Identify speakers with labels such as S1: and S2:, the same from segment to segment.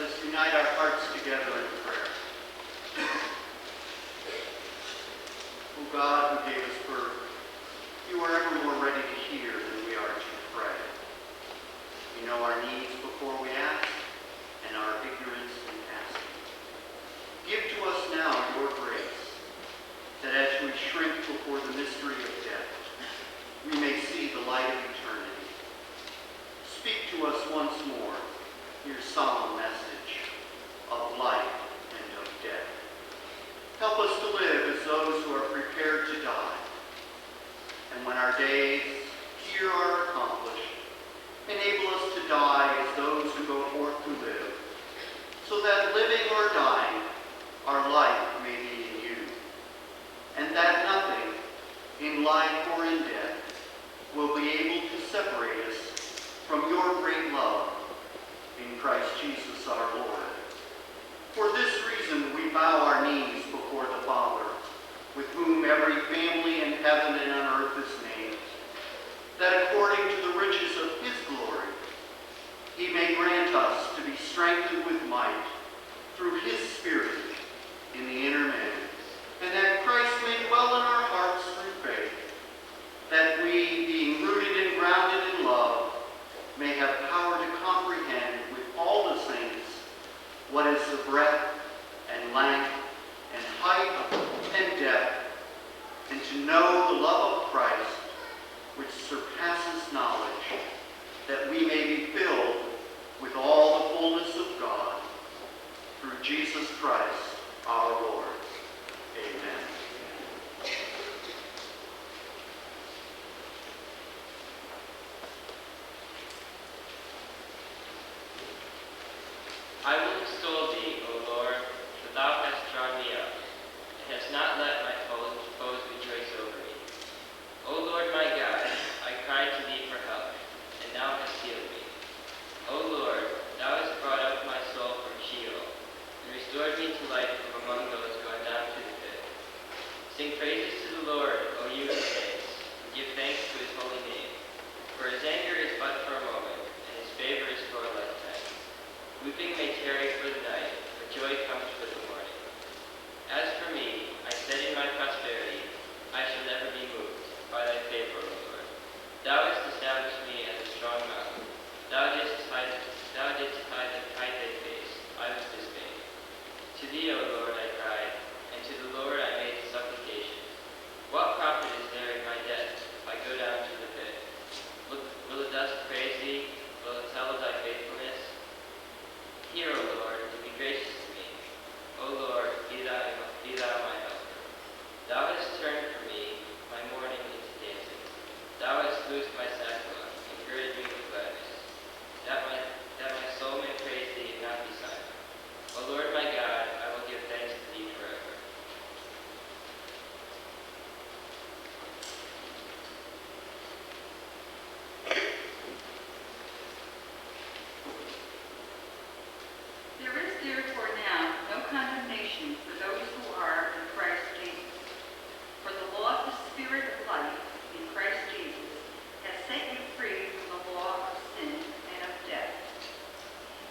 S1: us unite our hearts together in prayer. O God, who gave us birth, you are ever more ready to hear than we are to pray. You know our needs before we ask, and our ignorance in asking. Give to us now your grace, that as we shrink before the mystery of death, we may see the light of eternity. Speak to us once more your solemn message of life and of death. Help us to live as those who are prepared to die. And when our days here are accomplished, enable us to die as those who go forth to live, so that living or dying, our life may be in you, and that nothing, in life or in death, will be able to separate us from your great love in Christ Jesus our Lord. For this reason we bow our knees before the Father, with whom every family in heaven and on earth is named, that according to the riches of his glory, he may grant us to be strengthened with might through his Spirit in the inner man, and that Christ may dwell in our hearts through faith, that we, being rooted and grounded in love, may have power to comprehend with all the saints what is the breadth and length and height and depth, and to know the love of Christ, which surpasses knowledge, that we may be filled with all the fullness of God, through Jesus Christ our Lord. Amen.
S2: I will extol thee, O Lord, for thou hast drawn me up, and hast not let my foes rejoice over me. O Lord my God, I cried to thee for help, and thou hast healed me. O Lord, thou hast brought up my soul from Sheol, and restored me to life from among those gone down to the pit. Sing praises to the Lord, O you his saints, and give thanks to his holy name. For his anger is but for a moment, and his favor is for a lifetime. Weeping may tarry for the night, but joy comes with the morning. As for me, I said in my prosperity, I shall never be moved by thy favor, O Lord. Thou hast established me as a strong mountain. Thou didst hide thy face. I was dismayed. To thee, O Lord, I cried, and to the Lord I made supplication. What profit is there in my death if I go down to the pit? Will the dust praise thee? Will it tell of thy faithfulness? Hear, O Lord, and be gracious to me. O Lord, be thou my helper. Thou hast turned for me my mourning into dancing. Thou hast loosed my sackcloth and girded me with gladness, that my soul may praise thee and not be silent. O Lord my God, I will give thanks to thee forever.
S3: There is therefore now no condemnation for those who are in Christ Jesus. For the law of the Spirit of life in Christ Jesus has set you free from the law of sin and of death.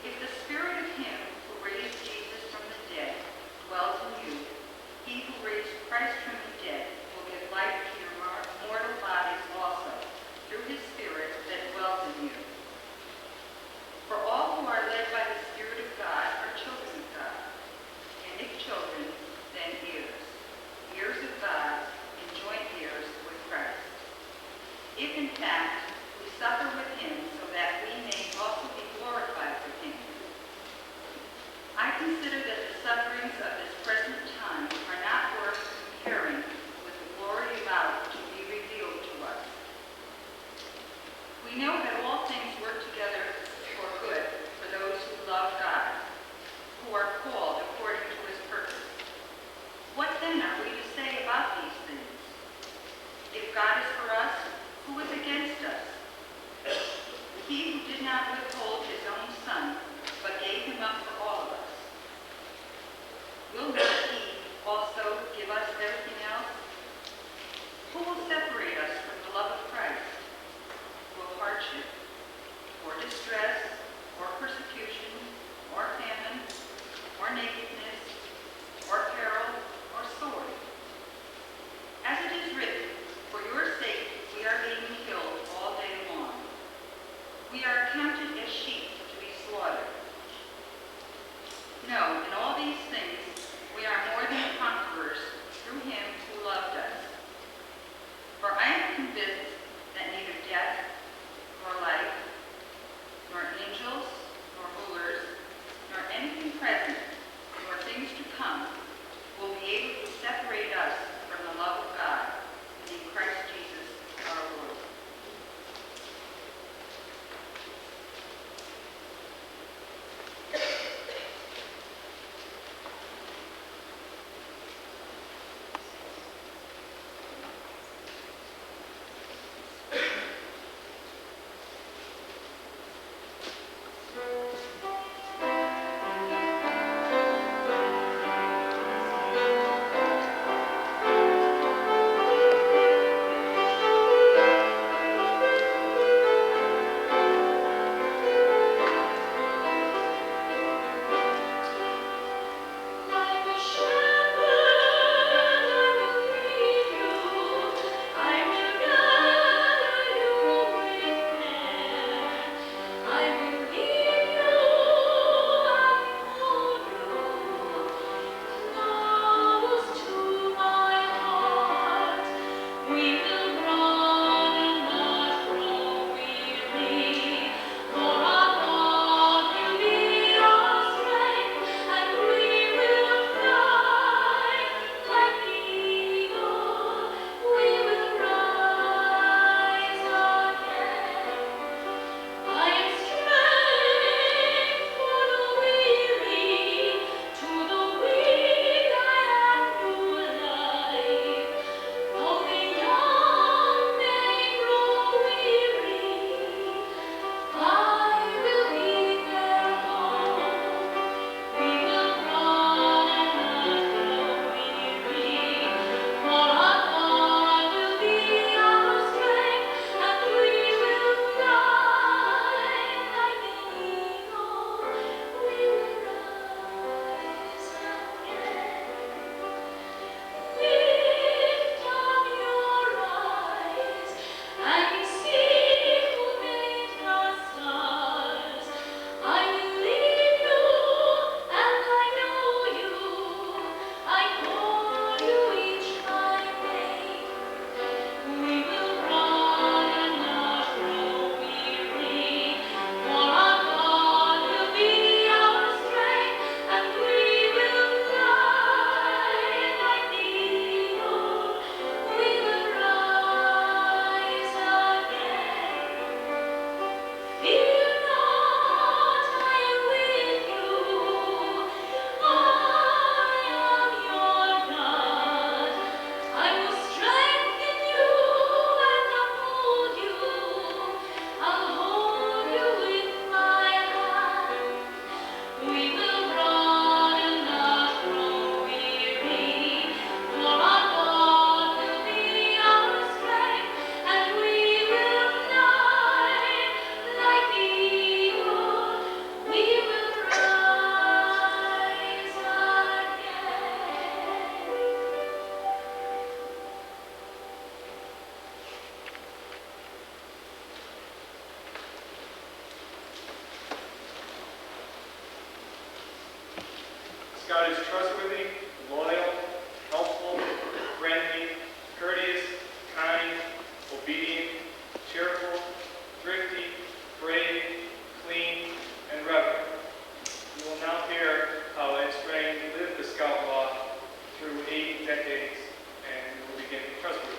S3: If the Spirit of him who raised Jesus from the dead dwells in you, he who raised Christ from the dead will give life to your mortal bodies also, through his Spirit that dwells in you. For all who are led by the Spirit of God are children of
S4: Scott is trustworthy, loyal, helpful, friendly, courteous, kind, obedient, cheerful, thrifty, brave, clean, and reverent. You will now hear how Ed Strang lived the Scout law through 8 decades, and we will begin trustworthy.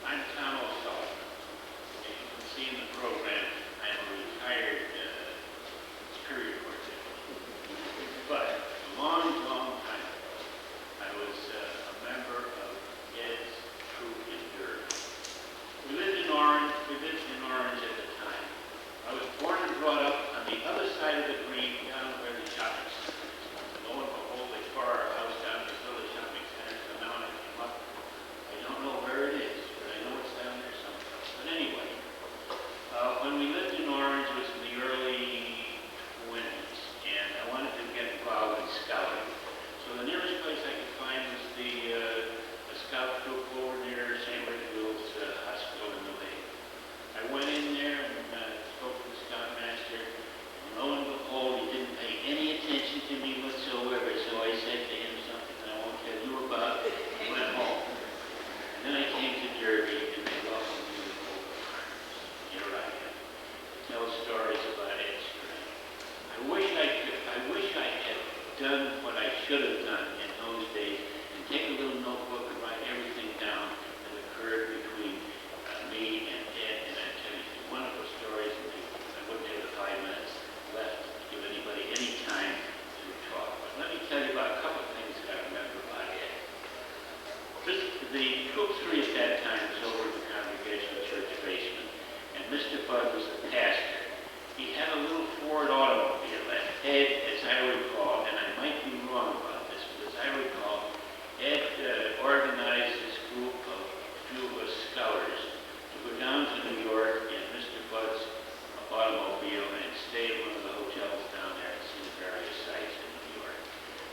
S5: I'm Conn, as you can see in the program, I'm a retired superior court judge. But a long, long time ago, I was a member of Ed's troop in Durham. We lived in Orange at the time. I was born and brought up on the other side of the green, down where the shopping center is. Lo and behold, they tore our house down to build a shopping center, so now I came up. I don't know where it is, but I know it's down there someplace. But anyway, when we lived in Orange, it was in the early 20s, and I wanted to get involved in scouting. So the nearest place I could find was a scout troop over near St. Richard's Hospital in the Lake. I went in there and spoke to the scoutmaster, and lo and behold, he didn't pay any attention to me whatsoever, so I said to him something I won't tell you about, and went home. And then I came to Derby, and they welcomed me with open arms. Here I am, to tell stories about Ed Strang. I wish I had done what I should have done in those days, and take a little notebook and write everything down that occurred between me and Ed, and I tell you some wonderful stories, and I wouldn't have the 5 minutes left to give anybody any time to talk. But let me tell you about a couple of things that I remember about Ed. The Troop 3 at that time was over in the Congregational Church basement, and Mr. Budd was the pastor. He had a little Ford automobile that Ed, as I recall, and I might be wrong about this, but as I recall, Ed organized this group of few of us scouters to go down to New York in Mr. Budd's automobile and stay at one of the hotels down there and see the various sites in New York.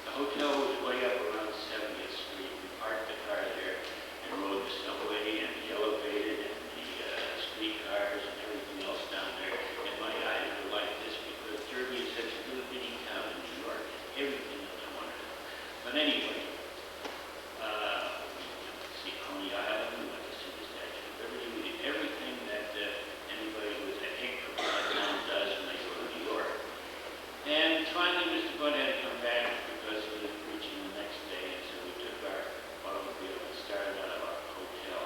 S5: The hotel was way up around 70th Street. We parked the car there and rode the subway and the elevated and the streetcars and everything else down there. And my eyes were like this because Derby is such a little bitty town in New York. Everything was wonderful. But anyway, see Coney Island, we went to see the Statue of Liberty. We did everything that anybody who was a hick from out of town does when they go to New York. And finally, Mr. Budd had to come back because he was preaching the next day, and so we took our automobile and started out of our hotel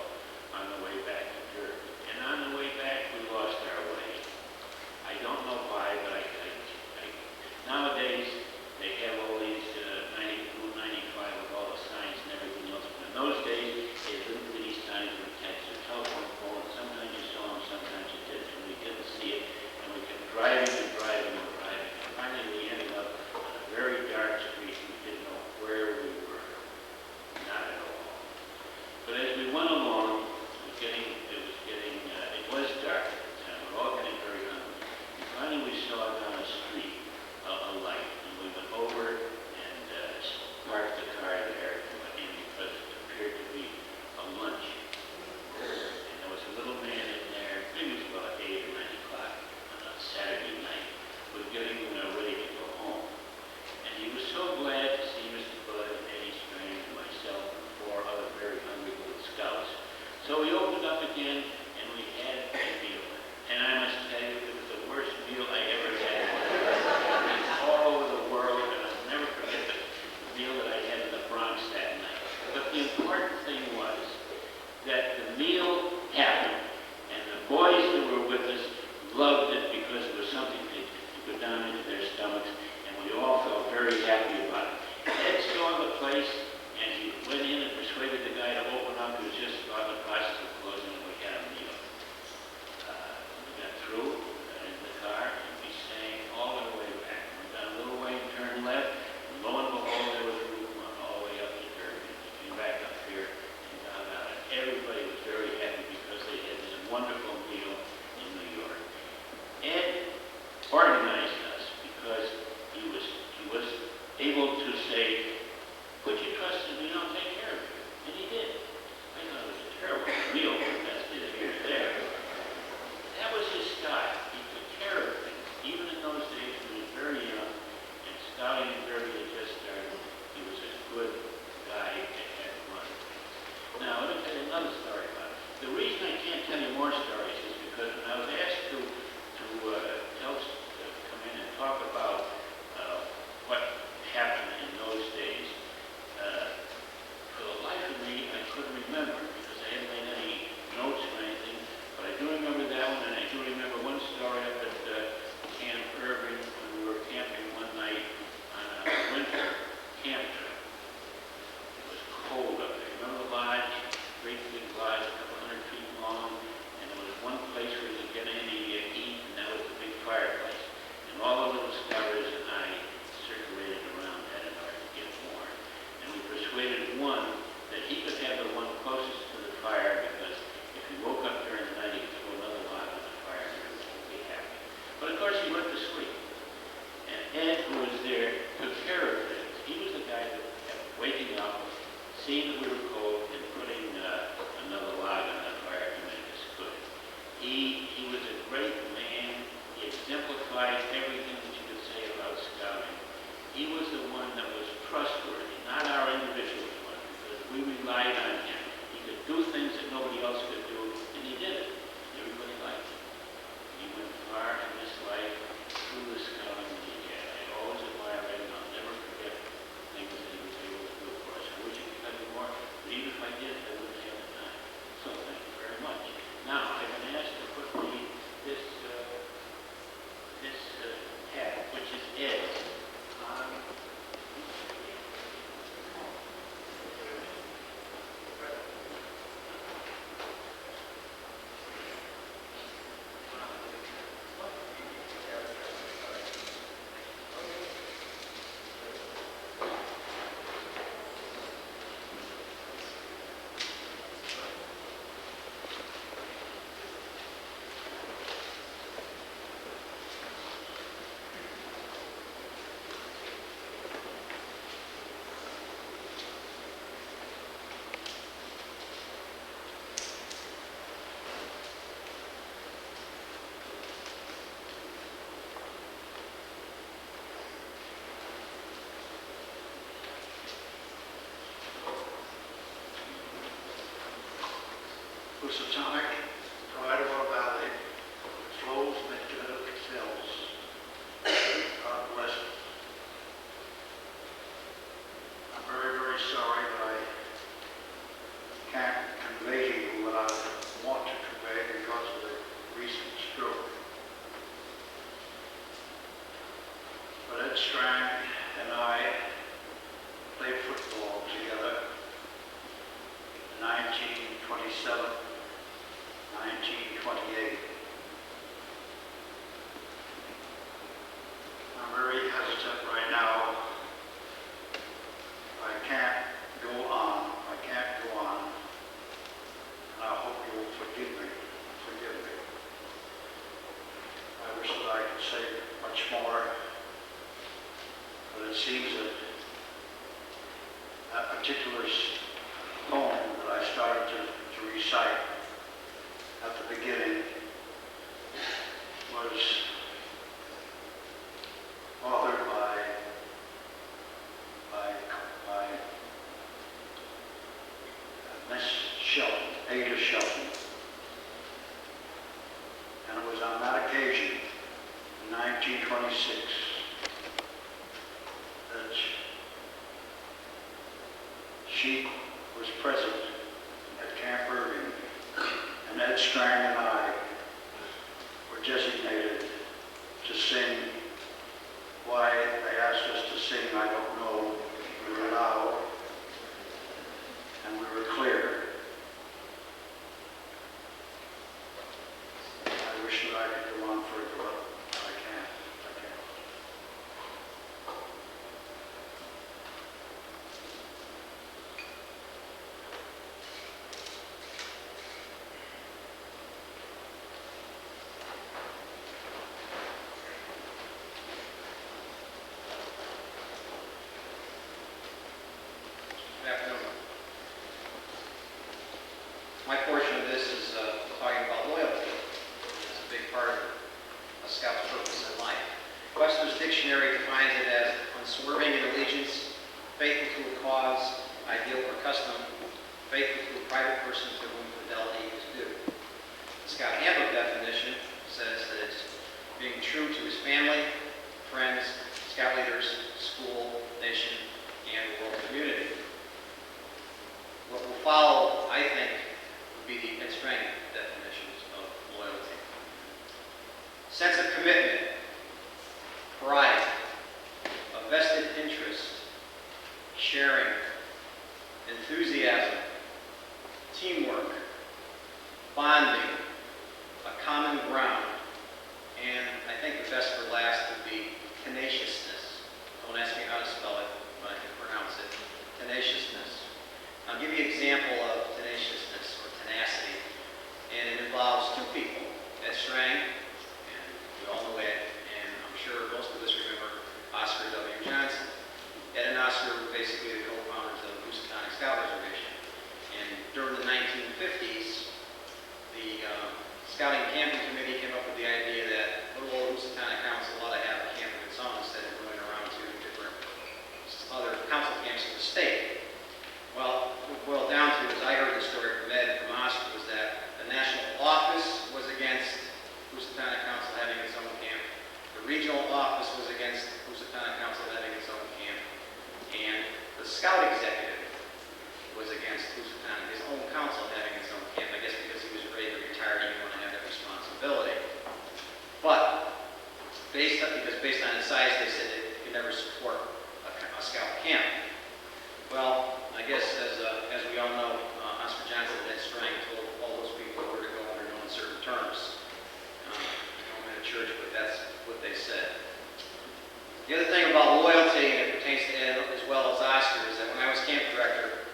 S5: on the way back to Durham. And on the way back, we lost our way. I don't know why, but nowadays they have all these 92, 95 with all the signs and everything else. But in those days, they had little bitty signs with text or telephone pole, and sometimes you saw them, sometimes you didn't, and we didn't see it. And we kept driving and driving and driving. And finally, we ended up on a very dark street, and we didn't know where we were. Not at all. But as we went along, it was dark at the time. We were all getting very hungry. And finally, we saw down a street a light, and we went over and parked the car there and went in because it appeared to be a lunch. And there was a little man in there, maybe it was about 8 or 9 o'clock on a Saturday night. We were getting ready to go home. And he was so glad to see Mr. Budd and Eddie Strang and myself and 4 other very hungry little scouts. So we opened up again, and we had a meal. And I must tell you, it was the worst meal I ever had. It was all over the world, and I'll never forget the meal that I had in the Bronx that night. But the important thing was that the meal happened, and the boys who were with us loved it because it was something to go down into their stomachs, and we all felt very happy about it. Ed saw the place, and he went in and persuaded the guy to open up. He was just about in the process of closing, and we had a meal. We got through in the car, and we sang all the way back. We went down a little way and turned left, and lo and behold, there was a route all the way up to Derby. We came back up here and got out. And everybody was very happy because they had this wonderful meal in New York. Ed organized us because he was able to say, put your trust in me, I'll take care of you. And he did. I thought it was a terrible meal, but that's neither here nor there. That was his style. He took care of things. Even in those days, he was very young, and scouting and derby had just started. He was a good guy that had run. Now, let me tell you another story about it. The reason I can't tell you more stories is because when I was asked to come in and talk about what happened in those days, for the life of me, I couldn't remember because I hadn't made any notes or anything. But I do remember that one, and I do remember one story up at Camp Irving when we were camping one night on a winter camp trip. It was cold up there. Remember the lodge? Great big lodge, a couple 100 feet long, and there was one place where you could get in and eat, and that was the big fireplace. And all the little scouters and I circulated around that in order to get warm. And we persuaded one that he could have the one closest to the fire because if he woke up during the night, he could throw another log on the fire and everyone would be happy. But of course, he went to sleep. And Ed, who was there, took care of things. He was the guy that kept waking up, seeing that we were cold, and putting another log on the fire to make us good. He was a great man. He exemplified everything that you could say about scouting. He was the one that was trustworthy, not our individuals one, because we relied on him. He could do things that nobody else could do, and he did it. Everybody liked him. He went far in his life through the scouting that he had. I always admire him, and I'll never forget things that he was able to do for us. I wish I could tell you more, but even if I did, I wouldn't have the time. So thank you very much. Now, I've been asked to put this hat, which is Ed's, on.
S6: Housatonic, pride of our valley, flows Methodist cells. God bless it. I'm very, very sorry that I can't convey to you what I want to convey because of the recent stroke. But Ed Strang and I played football together in 1927. 1928. I'm very hesitant right now. I can't go on. And I hope you'll forgive me. I wish that I could say much more, but it seems that that particular poem that I started to recite at the beginning was authored by Miss Shelton, Ada Shelton. And it was on that occasion, in 1926, that she was present at Camp Irving. And Ed Strang and I were designated to sing. Why they asked us to sing, I don't know. We were loud and we were clear. I wish that I could go on further, but I can't.
S7: dictionary defines it as unswerving in allegiance, faithful to a cause, ideal or custom, faithful to a private person to whom fidelity is due. The Scout Handbook definition says that it's being true to his family, friends, Scout leaders, school, nation, and world community. What will follow, I think, would be the Ed Strang definitions of loyalty. Sense of commitment, pride, a vested interest, sharing, enthusiasm, teamwork, bonding, a common ground, and I think the best for last would be tenaciousness. Don't ask me how to spell it, but I can pronounce it. Tenaciousness. I'll give you an example of tenaciousness or tenacity, and it involves two people, Ed Strang, and we all know Ed, and I'm sure most of us remember Oscar W. Johnson. Ed and Oscar were basically the co-founders of the Housatonic Scout Reservation, and during the 1950s, the Scouting Camping Committee came up with the idea that little old Housatonic Council ought to have a camp of its own instead of going around to different other council camps in the state. Well, what it boiled down to, as I heard the story from Ed and from Oscar, was that the national office was against Housatonic Council having its own camp. The regional office was against Housatonic Council having its own camp. And the Scout executive was against Housatonic, his own council having its own camp, I guess because he was ready to retire and he didn't want to have that responsibility. But, based on its size, they said that it could never support a Scout camp. Well, I guess as we all know, Oscar Johnson and Ed Strang told all those people where to go under no uncertain terms. I'm in a church, but that's what they said. The other thing about loyalty, and it pertains to Ed as well as Oscar, is that when I was camp director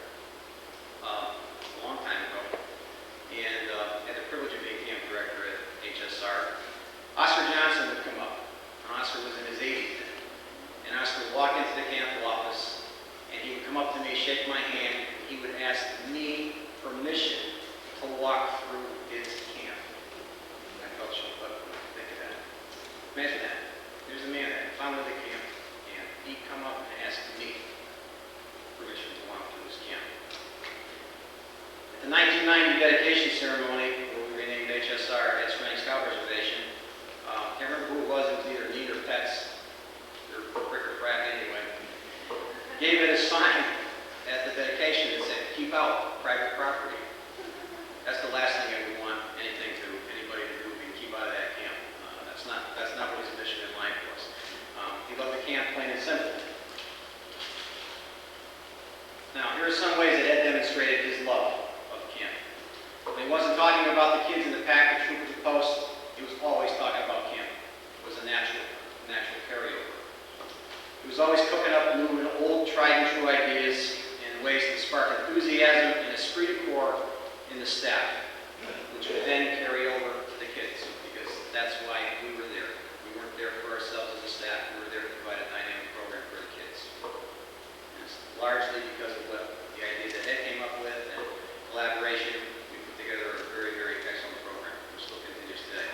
S7: a long time ago, and had the privilege of being camp director at HSR, Oscar Johnson would come up. And Oscar was in his 80s then. And Oscar would walk into the camp office, and he would come up to me, shake my hand, and he would ask me permission to walk through his camp. I felt choked up when I think of that. Imagine that. There's a man that founded the camp, and he'd come up and ask me permission to walk through his camp. At the 1990 dedication ceremony, where we renamed HSR Ed Strang Scout Reservation, I can't remember who it was either Need or Pets, or Rick or Pratt anyway, gave it a sign at the dedication that said, "Keep out private property." That's the last thing I would want anybody to do, and keep out of that camp. That's not what his mission in life was. He loved the camp, plain and simple. Now, here are some ways that Ed demonstrated his love of camp. When he wasn't talking about the kids in the pack, the troop, the post, he was always talking about camp. It was a natural carryover. He was always cooking up new and old, tried and true ideas and ways to spark enthusiasm and esprit de corps in the staff, which would then carry over to the kids, because that's why we were there. We weren't there for ourselves as a staff. We were there to provide a dynamic program for the kids. And it's largely because of the ideas that Ed came up with and collaboration. We put together a very, very excellent program, which still continues today.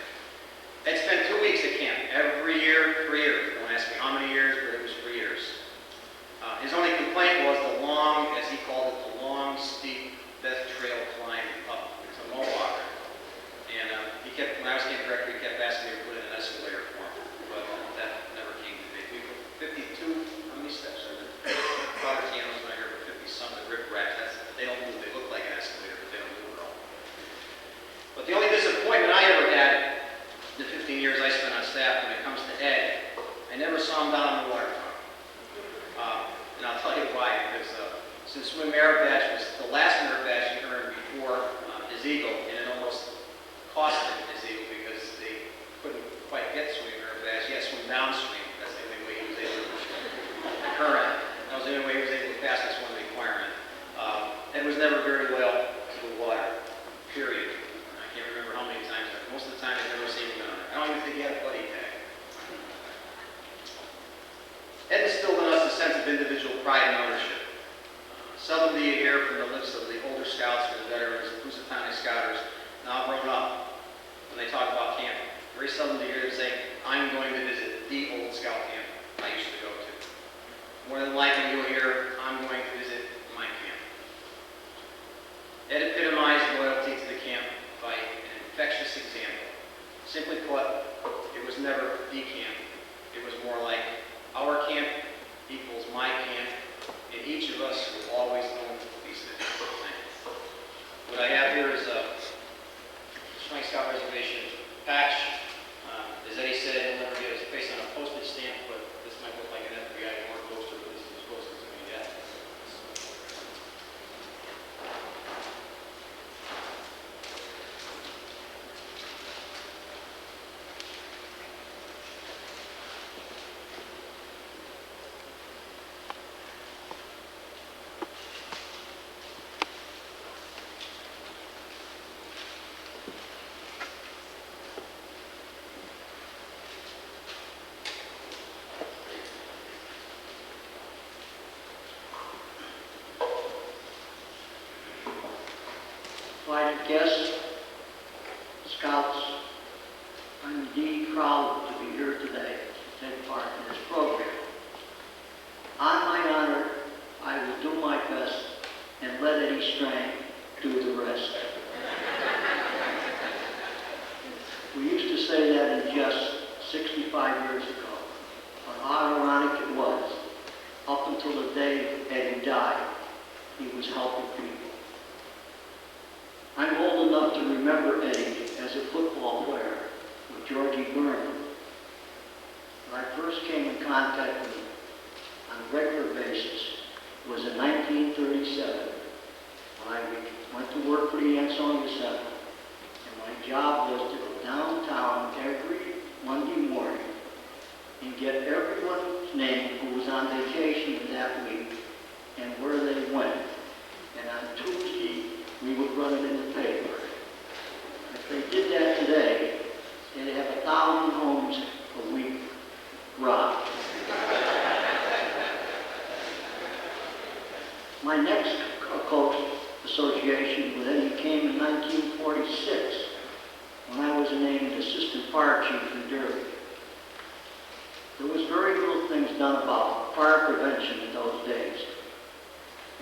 S7: Ed spent 2 weeks at camp every year for years. Don't ask me how many years, but it was for years. His only complaint was the long, as he called it, the long, steep death trail climb up to Mohawk. And when I was camp director, he kept asking me to put in an escalator for him, but that never came to be. We put 52, how many steps are there? Father Tiano's not here, but 50-something rip-racks. They don't move. They look like an escalator, but they don't move at all. But the only disappointment I ever had in the 15 years I spent on staff when it comes to Ed, I never saw him down on the waterfront. And I'll tell you why, because since swim merit badge was the last merit badge he earned before his Eagle, and it almost cost him his Eagle because they couldn't quite get swim merit badge. He had to swim downstream. That's the only way he was able to current. That was the only way he was able to pass this one requirement. Ed was never very loyal to the water, period. I can't remember how many times, but most of the time I've never seen him on it. I don't even think he had a buddy tag. Ed instilled in us a sense of individual pride and ownership. Seldom do you hear from the lips of the older scouts or the veterans, Housatonic Scouters, now grown up, when they talk about camping. Very seldom do you hear them say, "I'm going to visit the old scout camp."
S6: guests, scouts, I'm indeed proud to be here today to take part in this program. On my honor, I will do my best and let Eddie Strang do the rest. We used to say that in jest 65 years ago, but how ironic it was. Up until the day Eddie died, he was helping people. I'm old enough to remember Eddie as a football player with Georgie Byrne. When I first came in contact with him on a regular basis was in 1937 when I went to work for the Ansonia Center, and my job was to go downtown every Monday morning and get everyone's name who was on vacation that week and where they went. And on Tuesday, we would run it in the paper. If they did that today, they'd have 1,000 homes a week robbed. My next coach association with Eddie came in 1946 when I was named assistant fire chief in Derby. There was very little things done about fire prevention in those days.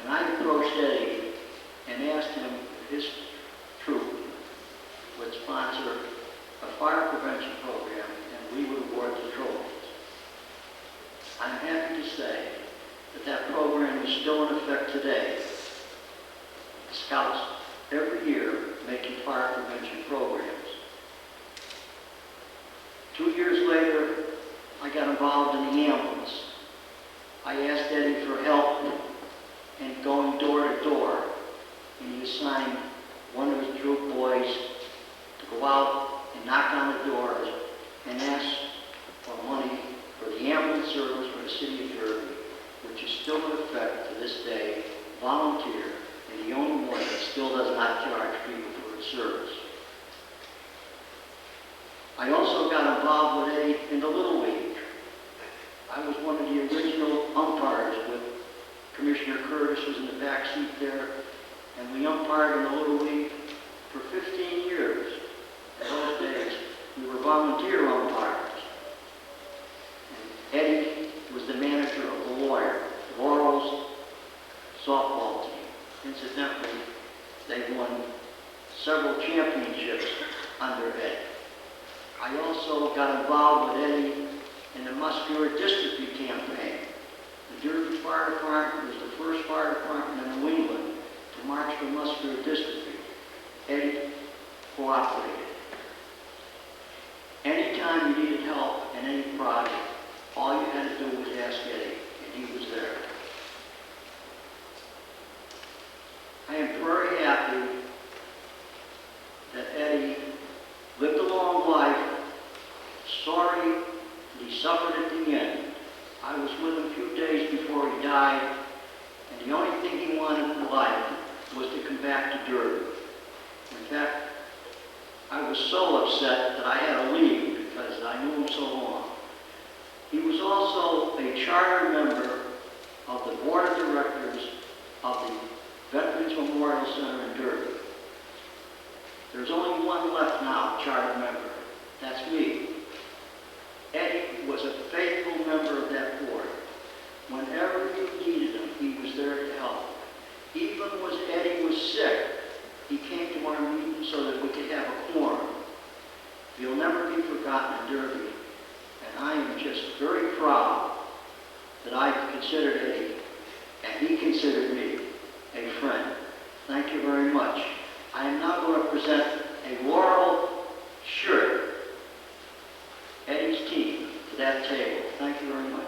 S6: And I approached Eddie and asked him if his troop would sponsor a fire prevention program and we would award the trophies. I'm happy to say that that program is still in effect today. Scouts every year making fire prevention programs. 2 years later, I got involved in the ambulance. I asked Eddie for help in going door to door, and he assigned one of his troop boys to go out and knock on the doors and ask for money for the ambulance service for the city of Derby, which is still in effect to this day, volunteer, and the only one that still does not charge people for its service. I also got involved with Eddie in the Little League. I was one of the original umpires with Commissioner Curtis was in the back seat there, and we umpired in the Little League for 15 years. In those days, we were volunteer umpires. And Eddie was the manager of the Laurel's softball team. Incidentally, they won several championships under Eddie. I also got involved with Eddie in the muscular dystrophy campaign. The Derby Fire Department was the first fire department in New England to march for muscular dystrophy. Eddie cooperated. Anytime you needed help in any project, all you had to do was ask Eddie, and he was there. I am very happy that Eddie lived a long life. Sorry that he suffered at the end. I was with him a few days before he died, and the only thing he wanted in life was to come back to Derby. In fact, I was so upset that I had to leave because I knew him so long. He was also a charter member of the board of directors of the Veterans Memorial Center in Derby. There's only one left now, charter member. That's me. Eddie was a faithful member of that board. Whenever you needed him, he was there to help. Even when Eddie was sick, he came to our meetings so that we could have a quorum. He'll never be forgotten in Derby. And I am just very proud that I considered Eddie, and he considered me, a friend. Thank you very much. I am now going to present a Laurel shirt, Eddie's team, to that table. Thank you very much.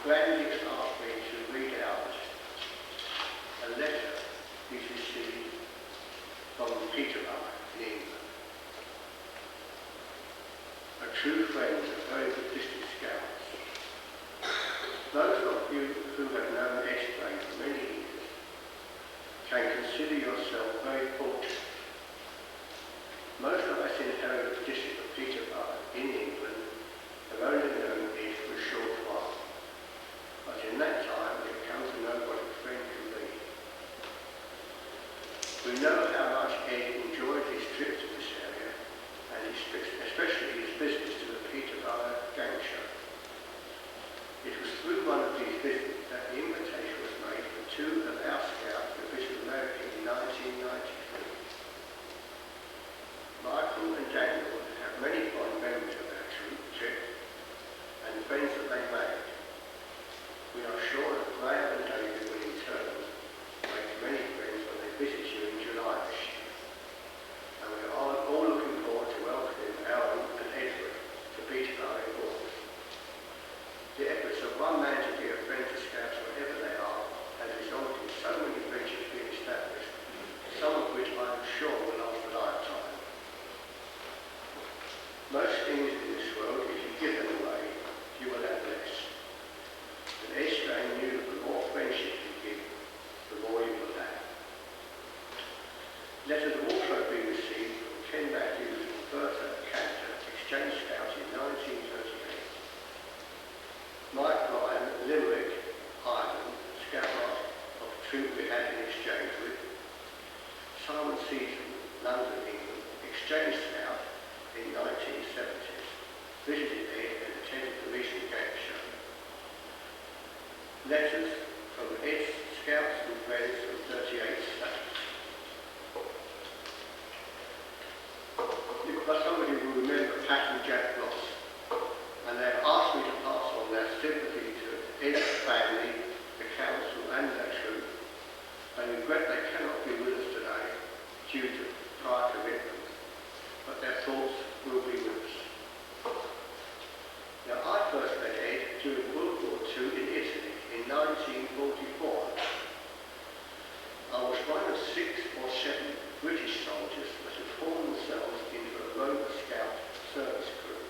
S6: Randy has asked me to read out a letter he's received from Peterborough in England. A true friend of very good district scouts. Those of you who have known Strang for many years can consider yourself very fortunate. Most of us in Hereford district of Peterborough in England have only known it for a short while, but in that time we have come to know what a friend can be. We know how much Ed enjoyed his trip to this area, and especially his visits to the Peterborough Gang Show. It was through one of these visits that the invitation was made for two of our scouts to visit America in 1993. Michael and Daniel have many fond memories of our trip and the friends that they made. We are sure that Graham and David will in turn make many friends when they visit you in July this year. And we are all looking forward to welcoming Alan and Edward to Peterborough Board. The efforts of one man to be a friend to scouts wherever they are has resulted in so many friendships being established, some of which I am sure will last a lifetime. Most things in this world, if you give them away, you will have less. But Strang knew that the more friendship you give, the more you will have. Letters have also been received from Ken Matthews and Bertha Cantor, exchange scouts in 1938. Mike Ryan, Limerick, Ireland, scout of the troop we had in exchange with. Simon Seaton, London, England, exchange scout in 1970s, visited Ed and attended the recent gang show. Letters from Ed's scouts and friends from 38 states. Somebody will remember Pat and Jack Ross, and they have asked me to pass on their sympathy to Ed's family, the council and their troop, and regret they cannot be with us today due to prior commitments, but their thoughts will be with us. Now, I first met Ed during World War II in Italy in 1944. I was one of 6 or 7 British soldiers that had formed themselves into a Rover Scout service group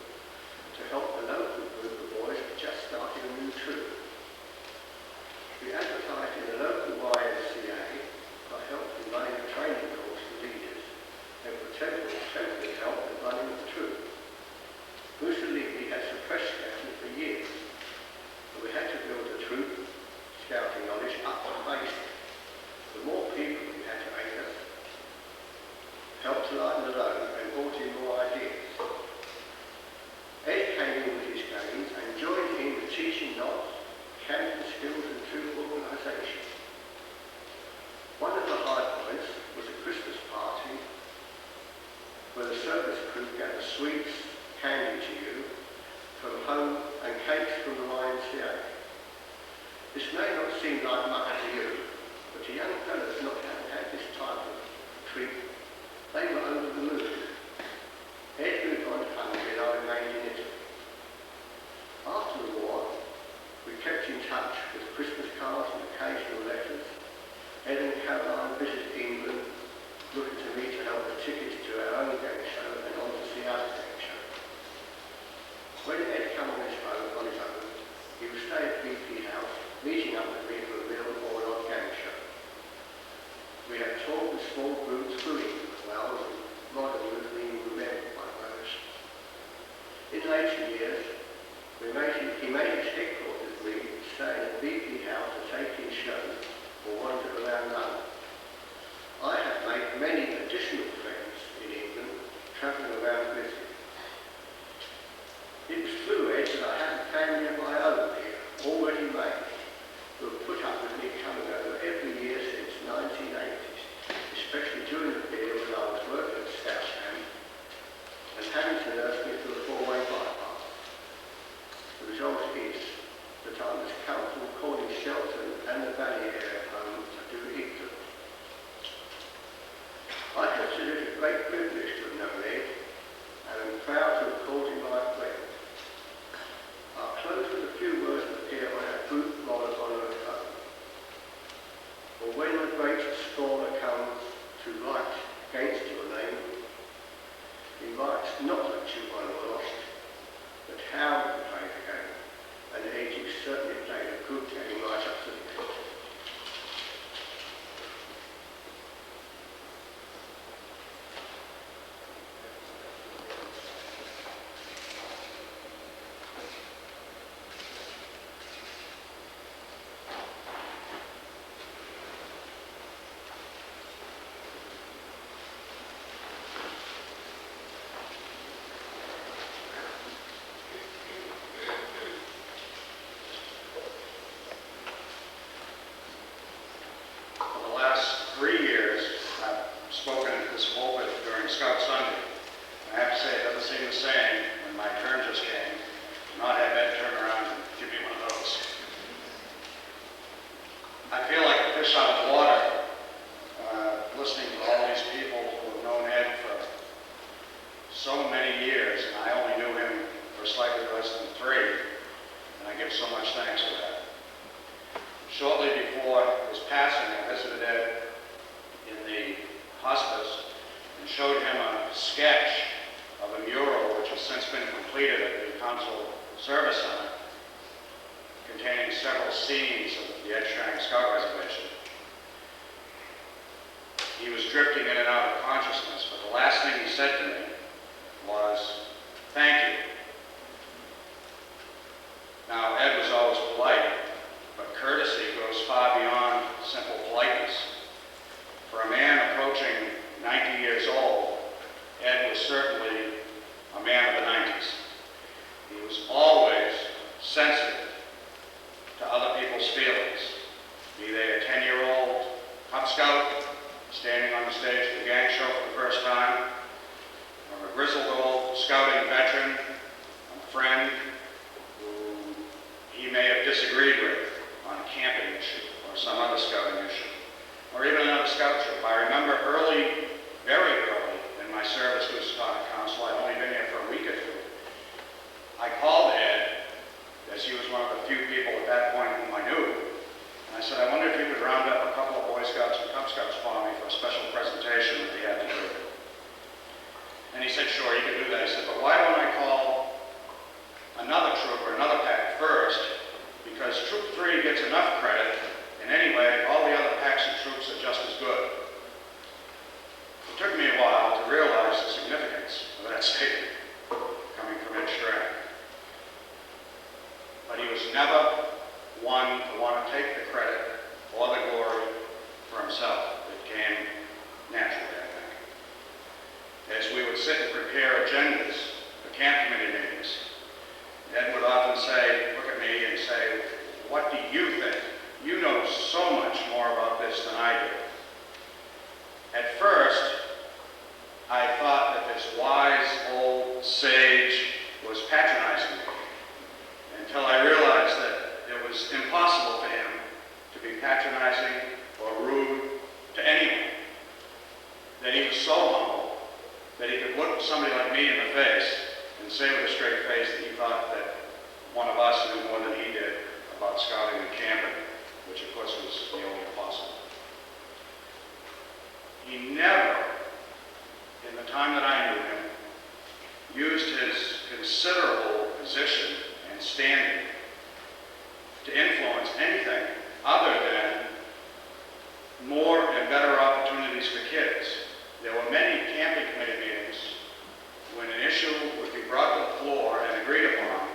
S6: to help the local group of boys who just started a new troop. We advertised in the local YMCA for help in running a training course for leaders and for temporary help in running the troop. Mussolini had suppressed scouting for years, but we had to build a troop scouting knowledge up to basic. The more people we had to aid us, helped to lighten the load and brought in more ideas. Ed came in with his gains and joined in with teaching knots, camping skills and troop organisation. One of the high points was a Christmas party where the service crew gathered sweets, candy to you from home and cakes from the YMCA. This may not seem like much to you, but to young fellows not having had this type of treat, they were over the moon. Ed moved on to Hungary and I remained in Italy. After the war, we kept in touch with Christmas cards and occasional letters. Ed and Caroline visited England, looking to me to help with tickets to our own gang show and on to see other gang show. When Ed came on his own, he would stay at BP House, meeting up with me for a meal or an odd gang show. We had talked with small groups through England, Wales and modern youth being remembered by those. In later years, he made his headquarters with me, staying at BP House and taking shows or wander around London. I have made many additional friends in England, travelling around visiting. It was through Ed that I had a family of my own here, already made, who have put up with me coming over every year since 1980s, especially during the period when I was working at Scout Camp and having to nurse me through a 4-way bypass. The result is certainly played a good game right up to the end. For the last 3 years, I've spoken at this pulpit during Scout Sunday. I have to say, it doesn't seem the same when my turn just came, not have Ed turn around and give me one of those. I feel like a fish out of water, listening to all these people who have known Ed for so many years, and I only knew him for slightly less than 3, and I give so much thanks for that. Shortly before his passing, I visited Ed in the hospice and showed him a sketch of a mural which has since been completed at the Consul Service Center, containing several scenes of the Ed Strang Scout Reservation. He was drifting in and out of consciousness, but the last thing he said to me was, "Thank you." Now, Ed was always polite, but courtesy goes far beyond simple politeness. For a man approaching 90 years old, Ed was certainly a man of the 90s. He was always sensitive to other people's feelings, be they a 10-year-old Cub Scout standing on the stage at the gang show for the first time, or a grizzled old scouting veteran, a friend who he may have disagreed with on a camping issue or some other scouting issue, or even another scout trip. I remember early, very early in my service to the Scouting Council, I'd only been here for a week or 2, I called Ed, as he was one of the few people at that point whom I knew, and I said, "I wonder if you could round up a couple of Boy Scouts and Cub Scouts for me for a special presentation that he had to do." And he said, "Sure, you can do that." He said, "But why don't I call another troop or another pack first? Because Troop 3 gets enough credit, and anyway, all the other packs and troops are just as good." It took me a while to realize the significance of that statement coming from Ed Strang. But he was never one to want to take the credit or the glory for himself. It came naturally, I think. As we would sit and prepare agendas for camp committee meetings, Ed would often say, look at me and say, "What do you think? You know so much more about this than I do." At first, I thought that this wise old sage was patronizing me, until I realized that it was impossible for him to be patronizing or rude to anyone. That he was so humble that he could look somebody like me in the face and say with a straight face that he thought that one of us knew more than he did about scouting and camping, which of course was nearly impossible. He never, in the time that I knew him, used his considerable position and standing to influence anything other than more and better opportunities for kids. There were many camping committee meetings when an issue would be brought to the floor and agreed upon.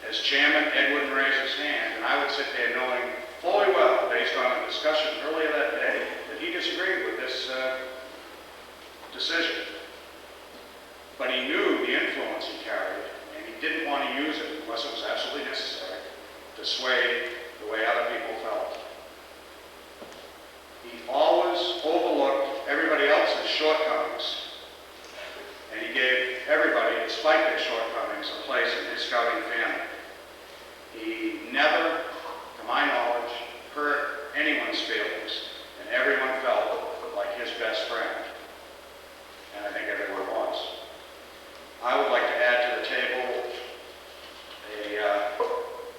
S6: As chairman, Ed would raise his hand, and I would sit there knowing fully well, based on a discussion earlier that day, that he disagreed with this decision. But he knew the influence he carried, and he didn't want to use it unless it was absolutely necessary to sway the way other people felt. He always overlooked everybody else's shortcomings, and he gave everybody, despite their shortcomings, a place in his scouting family. He never, to my knowledge, hurt anyone's feelings, and everyone felt like his best friend. And I think everyone was. I would like to add to the table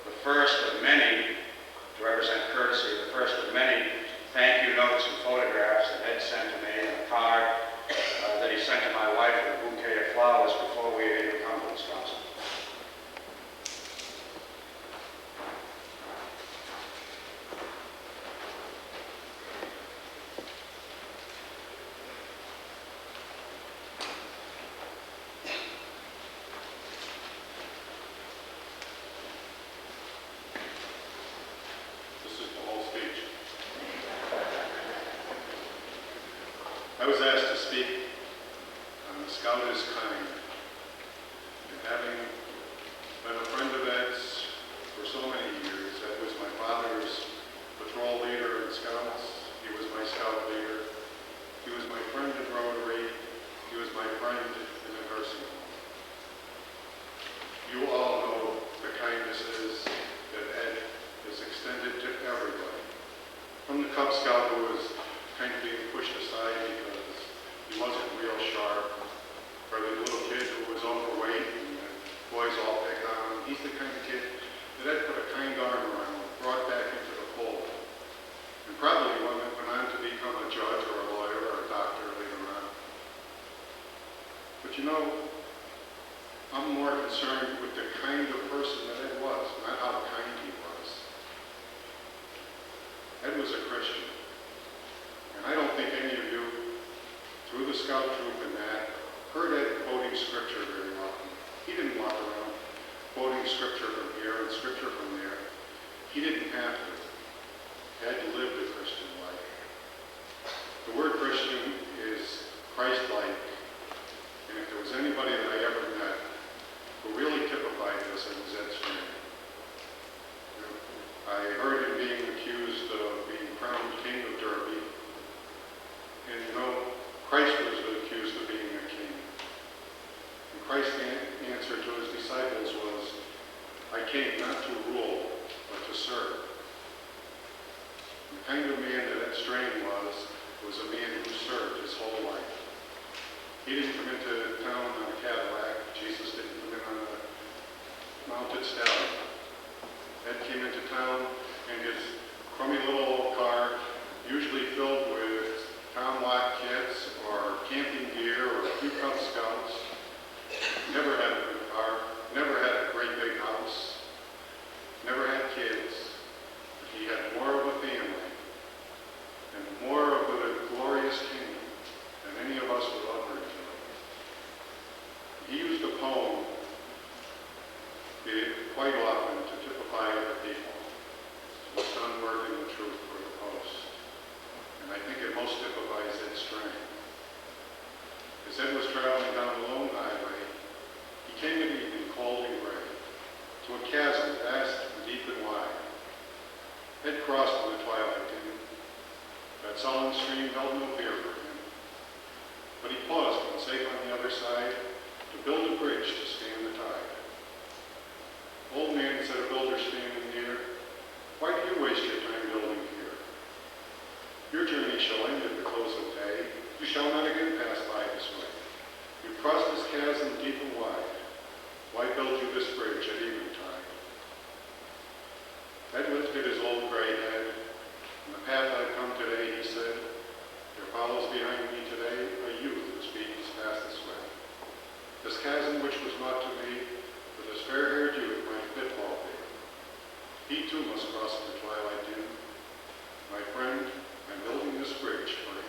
S6: the first of many, to represent courtesy, the first of many thank you notes and photographs that Ed sent to me, and a card that he sent to my wife with a bouquet of flowers before we had even come to Wisconsin.
S8: was asked to speak on the Scout is Kind. And having been a friend of Ed's for so many years, Ed was my father's patrol leader in Scouts. He was my Scout leader. He was my friend in Rotary. He was my friend in the nursing home. You all know the kindnesses that Ed has extended to everybody. From the Cub Scout who was kind of being pushed aside because he wasn't real sharp, or the little kid who was overweight and the boys all picked on him. He's the kind of kid that Ed put a kind arm around, brought back into the fold, and probably went on to become a judge or a lawyer or a doctor later on. But you know, I'm more concerned with the kind of person that Ed was, not how kind he was. Ed was a Christian. And I don't think any of you, through the Scout troop and that, heard Ed quoting Scripture very often. He didn't walk around quoting Scripture from here and Scripture from there. He didn't have to. Ed lived a Christian life. The word Christian is Christ-like. And if there was anybody that I ever met who really typified this, it was Ed Strang. I heard him being accused of being crowned king of Derby. And you know, Christ was accused of being a king. And Christ's answer to his disciples was, I came not to rule, but to serve. The kind of man that Ed Strang was a man who served his whole life. He didn't come into town on a Cadillac. Jesus didn't come in on a mounted stallion. Ed came into town in his crummy little old car, usually filled with town lock kits or camping gear or a few Cub Scouts. Never had a good car, never had a great big house, never had kids. He had more of a family and more of a glorious kingdom than any of us would ever enjoy. He used a poem quite often to typify other people. The sun working the truth for the post. And I think it most typifies Ed Strang. As Ed was traveling down the lone highway, he came at evening cold and gray to a chasm vast and deep and wide. Ed crossed in the twilight dim. That sullen stream held no fear for him. But he paused when safe on the other side to build a bridge to span the tide. Old man, said a builder standing near, why do you waste your time building here? Your journey shall end at the close of day. You shall not again pass by this way. You've crossed this chasm deep and wide. Why build you this bridge at eventide? Ed lifted his old gray head. On the path I've come today, he said, there follows behind me today a youth whose feet has passed this way. This chasm which was not to me, for this fair-haired youth might pitfall be. He too must cross in the twilight dim. My friend, I'm building this bridge for him.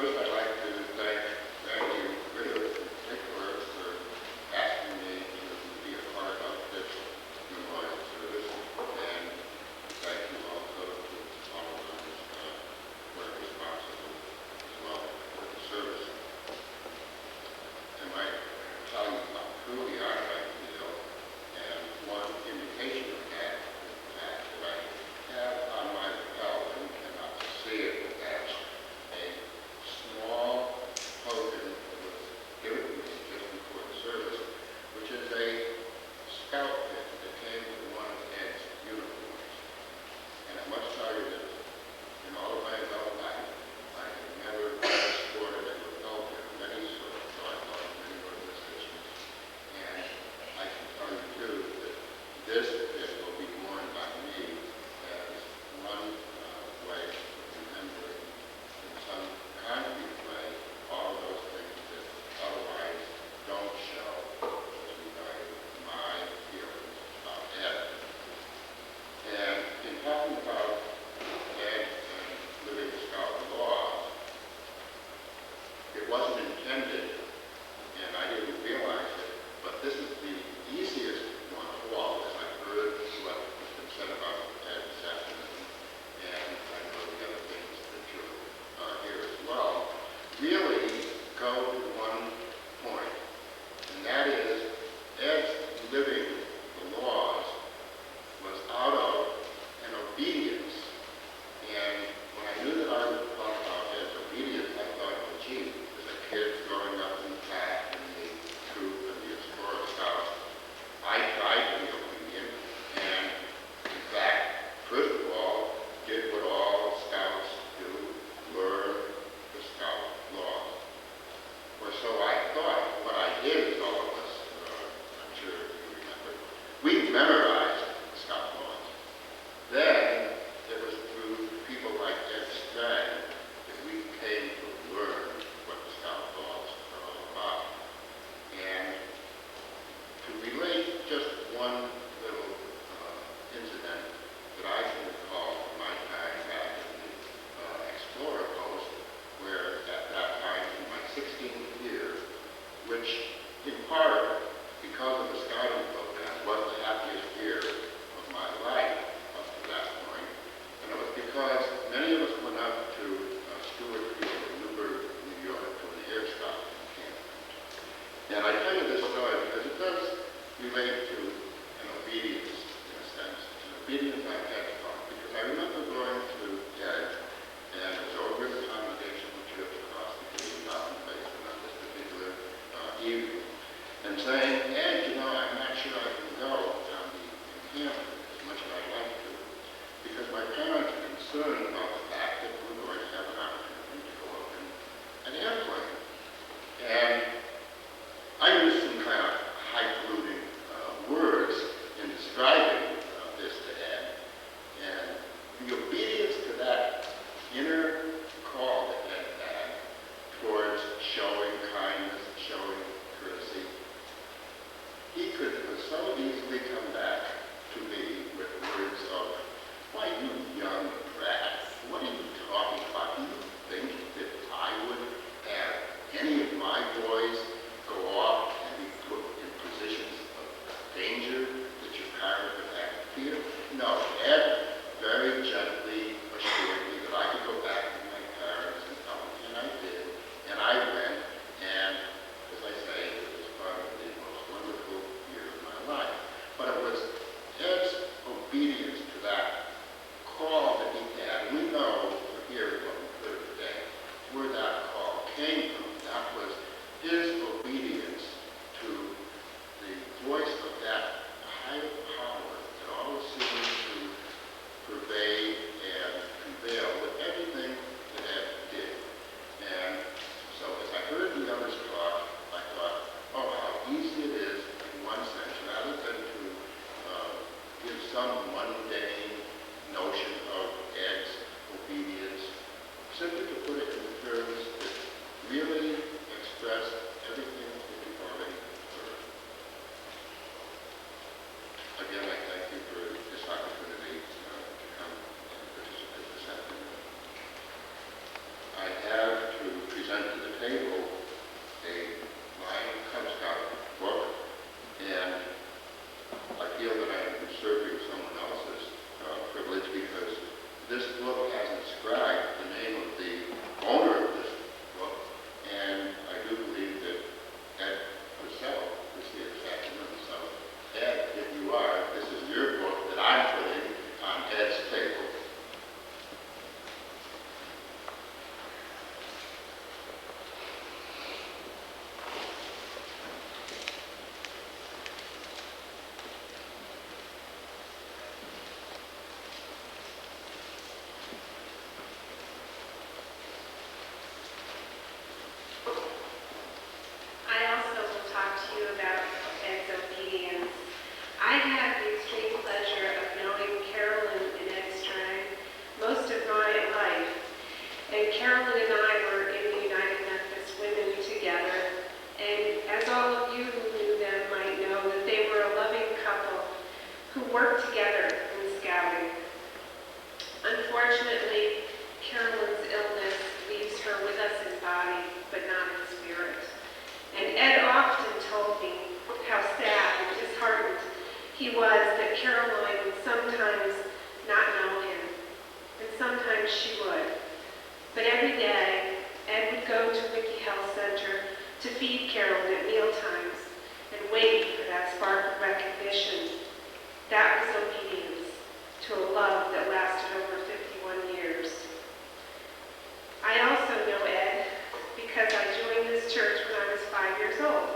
S8: First, I'd like to thank you really in particular for asking me to be a part of this memorial service, and thank you also to all of those who are responsible as well for the service. And I tell you how truly honored I feel, and one indication of that is the fact that I have on my belt, and you cannot see it, but that's a small
S9: feed Carolyn at meal times and wait for that spark of recognition. That was obedience to a love that lasted over 51 years. I also know Ed because I joined this church when I was 5 years old.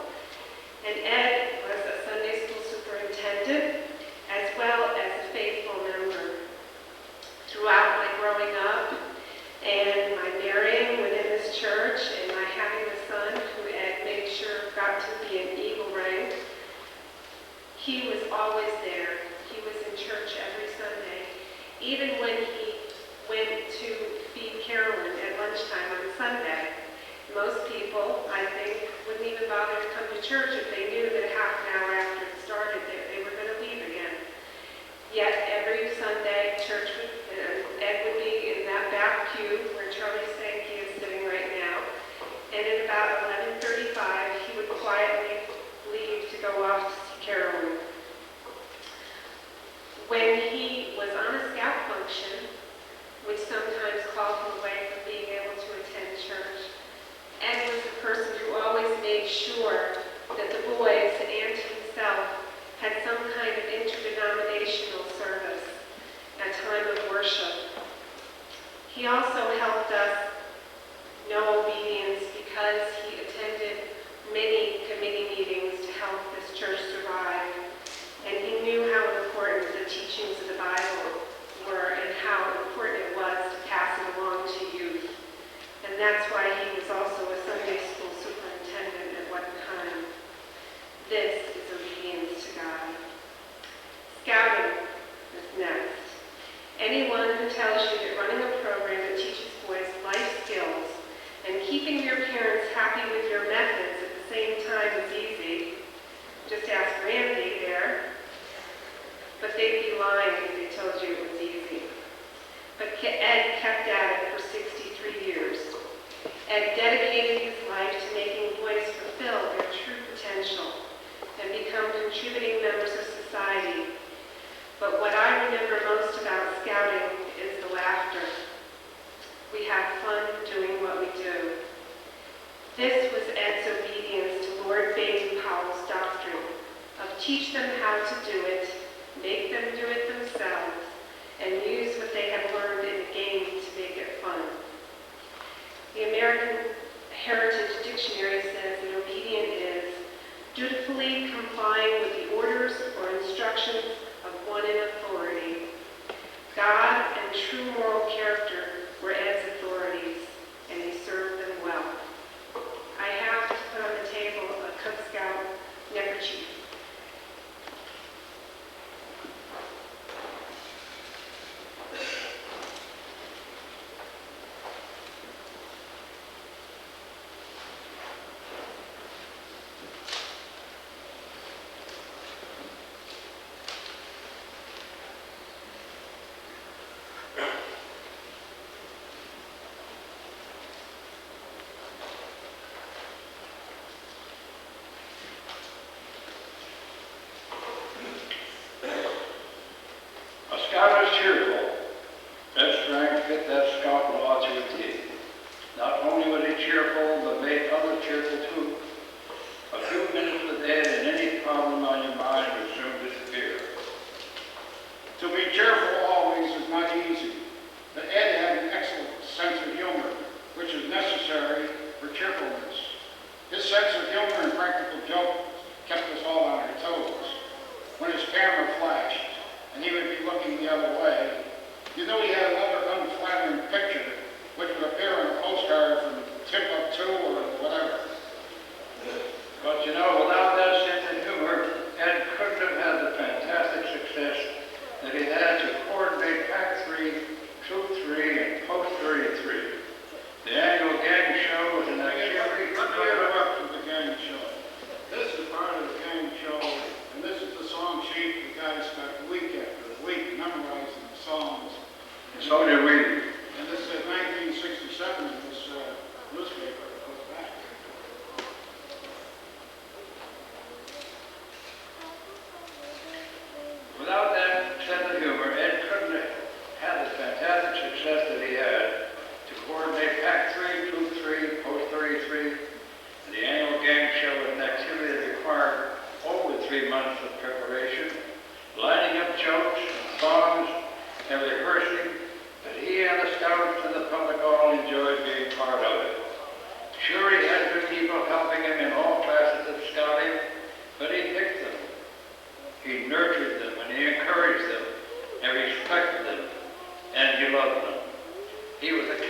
S9: And Ed was a Sunday school superintendent as well as a faithful member. Throughout my growing up and my marrying within this church and my having a son who Ed made sure got to be an eagle rank, he was always there. He was in church every Sunday. Even when he went to feed Carolyn at lunchtime on Sunday, most people, I think, wouldn't even bother to come to church if they knew that half an hour after it started they were going to leave again. Yet every Sunday, Ed would be in that back pew where Charlie Sankey is sitting right now, and at about 11:35, he would quietly leave to go off to see Carolyn. When he was on a scout function, which sometimes called him away from being able to attend church, Ed was the person who always made sure that the boys and himself had some kind of interdenominational service, a time of worship. He also helped us know obedience because he attended many committee meetings to help this church survive. And he knew how important the teachings of the Bible were and how important it was to pass it along to youth. And that's why he was also a Sunday school superintendent at one time. This is obedience to God. Scouting is next. Anyone who tells you that running a program that teaches boys life skills and keeping your parents happy with your methods at the same time is easy, just ask Randy there. But they'd be lying if they told you it was easy. But Ed kept at it for 63 years. Ed dedicated his life to making boys fulfill their true potential and become contributing members of society. But what I remember most about scouting is the laughter. We have fun doing what we do. This was Ed's obedience to Lord Baden-Powell's doctrine of teach them how to do it, make them do it themselves, and use what they have learned in the game to make it fun. The American Heritage Dictionary says that obedient is dutifully complying with the orders or instructions of one in authority. God and true moral character were Ed's authorities, and he served them well. I have to put on the table a Cub Scout neckerchief.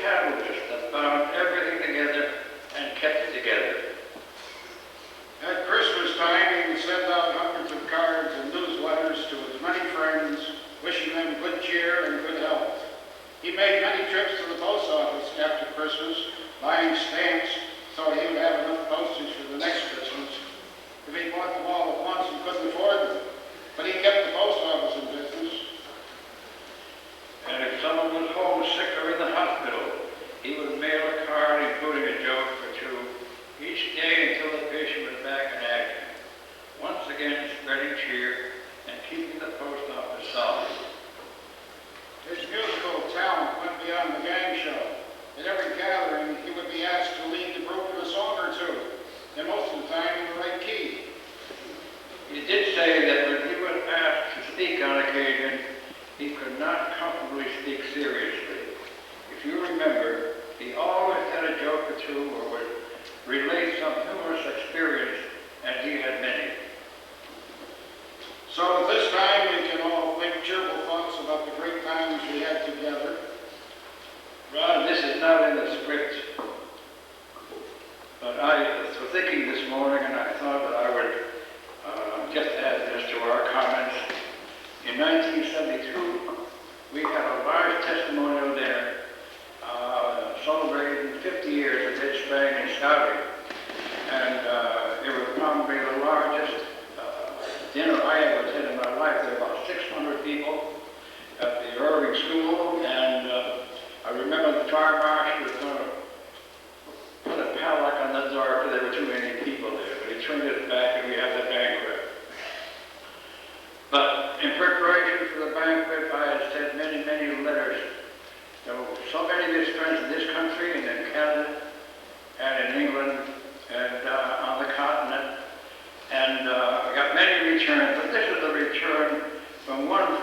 S6: catalyst that bound everything together and kept it together.
S10: At Christmas time, he would send out hundreds of cards and newsletters to his many friends, wishing them good cheer and good health. He made many trips to the post office after Christmas, buying stamps so he would have enough postage for the next Christmas. If he bought them all at once, he couldn't afford them. But he kept the post office in business.
S6: And if someone was homesick or in the hospital, he would mail a card including a joke or two each day until the patient was back in action. Once again, spreading cheer and keeping the post office solid.
S10: His musical talent went beyond the gang show. At every gathering, he would be asked to lead the group in a song or two, and most of the time in the right key.
S6: He did say that when he was asked to speak on occasion, he could not comfortably speak seriously. If you remember, he always had a joke or two or would relate some humorous experience, and he had many.
S10: So at this time, we can all think cheerful thoughts about the great times we had together.
S6: Ron, this is not in the script, but I was thinking this morning, and I thought that I would just add this to our comments. In 1972, we had a large testimonial dinner celebrating 50 years of Ed Strang and Scouting, and it was probably the largest dinner I ever attended in my life. There were about 600 people at the Irving School, and I remember the fire marshal was going to put a padlock on the door because there were too many people there, but he turned it back and we had the banquet. But in preparation for the banquet, I had sent many, many letters. There were so many of his friends in this country and in Canada and in England and on the continent. And I got many returns, but this is a return from one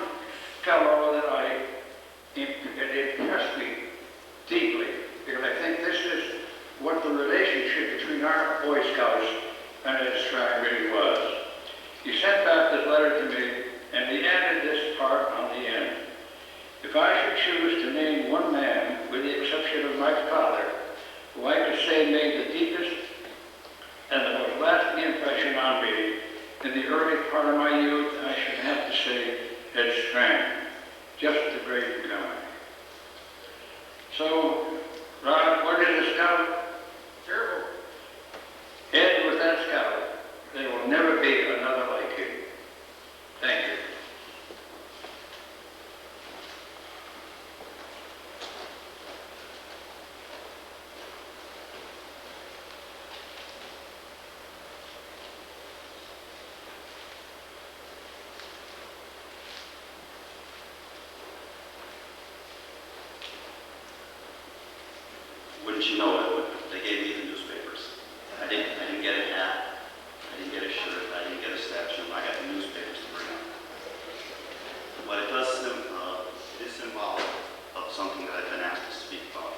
S6: fellow that it impressed me deeply, because I think this is what the relationship between our Boy Scouts and Ed Strang really was. He sent back this letter to me, and he added this part on the end. If I should choose to name one man, with the exception of my father, who I could say made the deepest and the most lasting impression on me in the early part of my youth, I should have to say Ed Strang. Just a great guy. So, Rod, what is a scout?
S10: Careful.
S6: Ed was that scout. There will never be another like him. Thank you.
S1: Wouldn't you know it, they gave me the newspapers. I didn't get a hat, I didn't get a shirt, I didn't get a statue, I got the newspapers to bring up. But it is symbolic of something that I've been asked to speak about.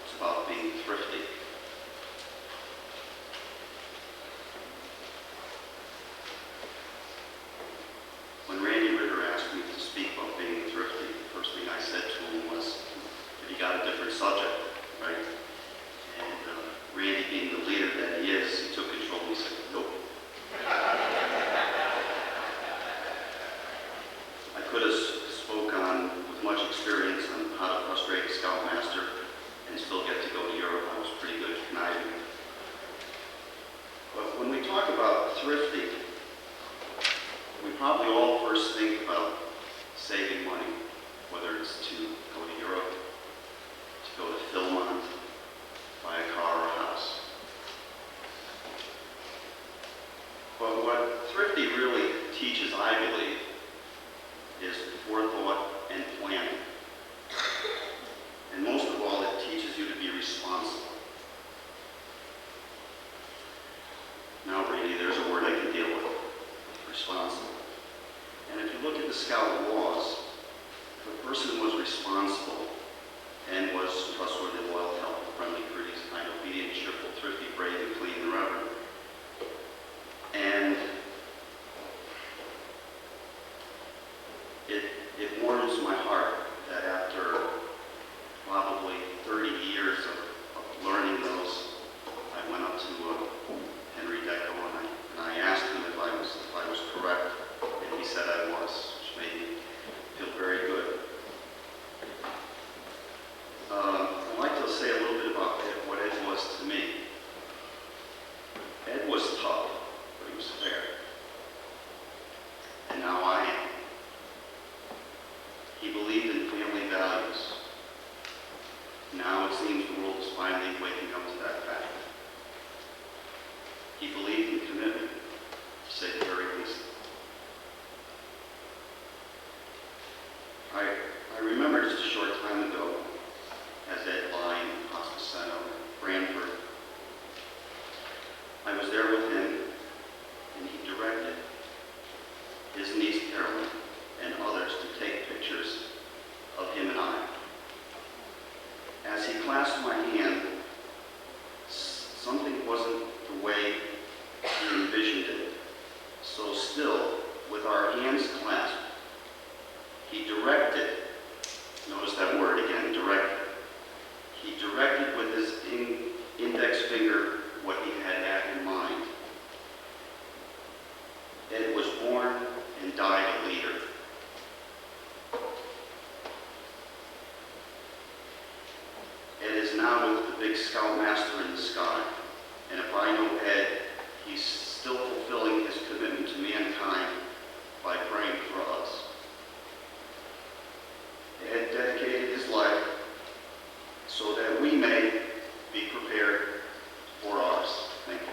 S1: It's about being thrifty. When Randy Ritter asked me to speak about being thrifty, the first thing I said to him was, have you got a different subject, right? And Randy, being the leader that he is, he took control and he said, nope. I could have spoke on, with much experience, on how to frustrate a scoutmaster and still get to go to Europe. I was pretty good at conniving. But when we talk about thrifty, we probably all first think about saving money, whether it's to go to Europe, to go to Philmont,
S11: now it seems the world is finally waking up to that fact. He believed in commitment, to say the very least. I remember just a short time ago, as Ed lying in the hospice center in Branford, I was there with him, and he directed his niece Carolyn and others to take pictures of him and I. As he clasped my hand, something wasn't the way he envisioned it. So still, with our hands clasped, he directed, notice that word again, directed. He directed with his index finger what he had in mind. Ed was born and died a leader. Ed is now with the big scoutmaster in the sky. And if I know Ed, he's still fulfilling his commitment to mankind by praying for us. Ed dedicated his life so that we may be prepared for ours. Thank you.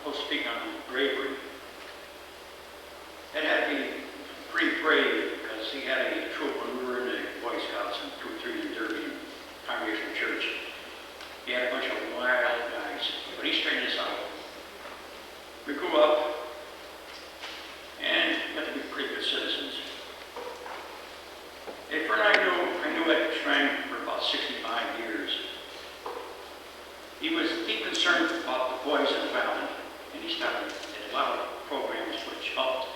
S6: I'll speak on bravery. Ed had to be pretty brave because he had a troop when we were in the Boy Scouts and Troop 3 in Derby Congregational Church. He had a bunch of wild guys, but he straightened us out. We grew up and got to be pretty good citizens. At first I knew Ed Strang for about 65 years. He was deep concerned about the boys in the valley, and he started a lot of programs which helped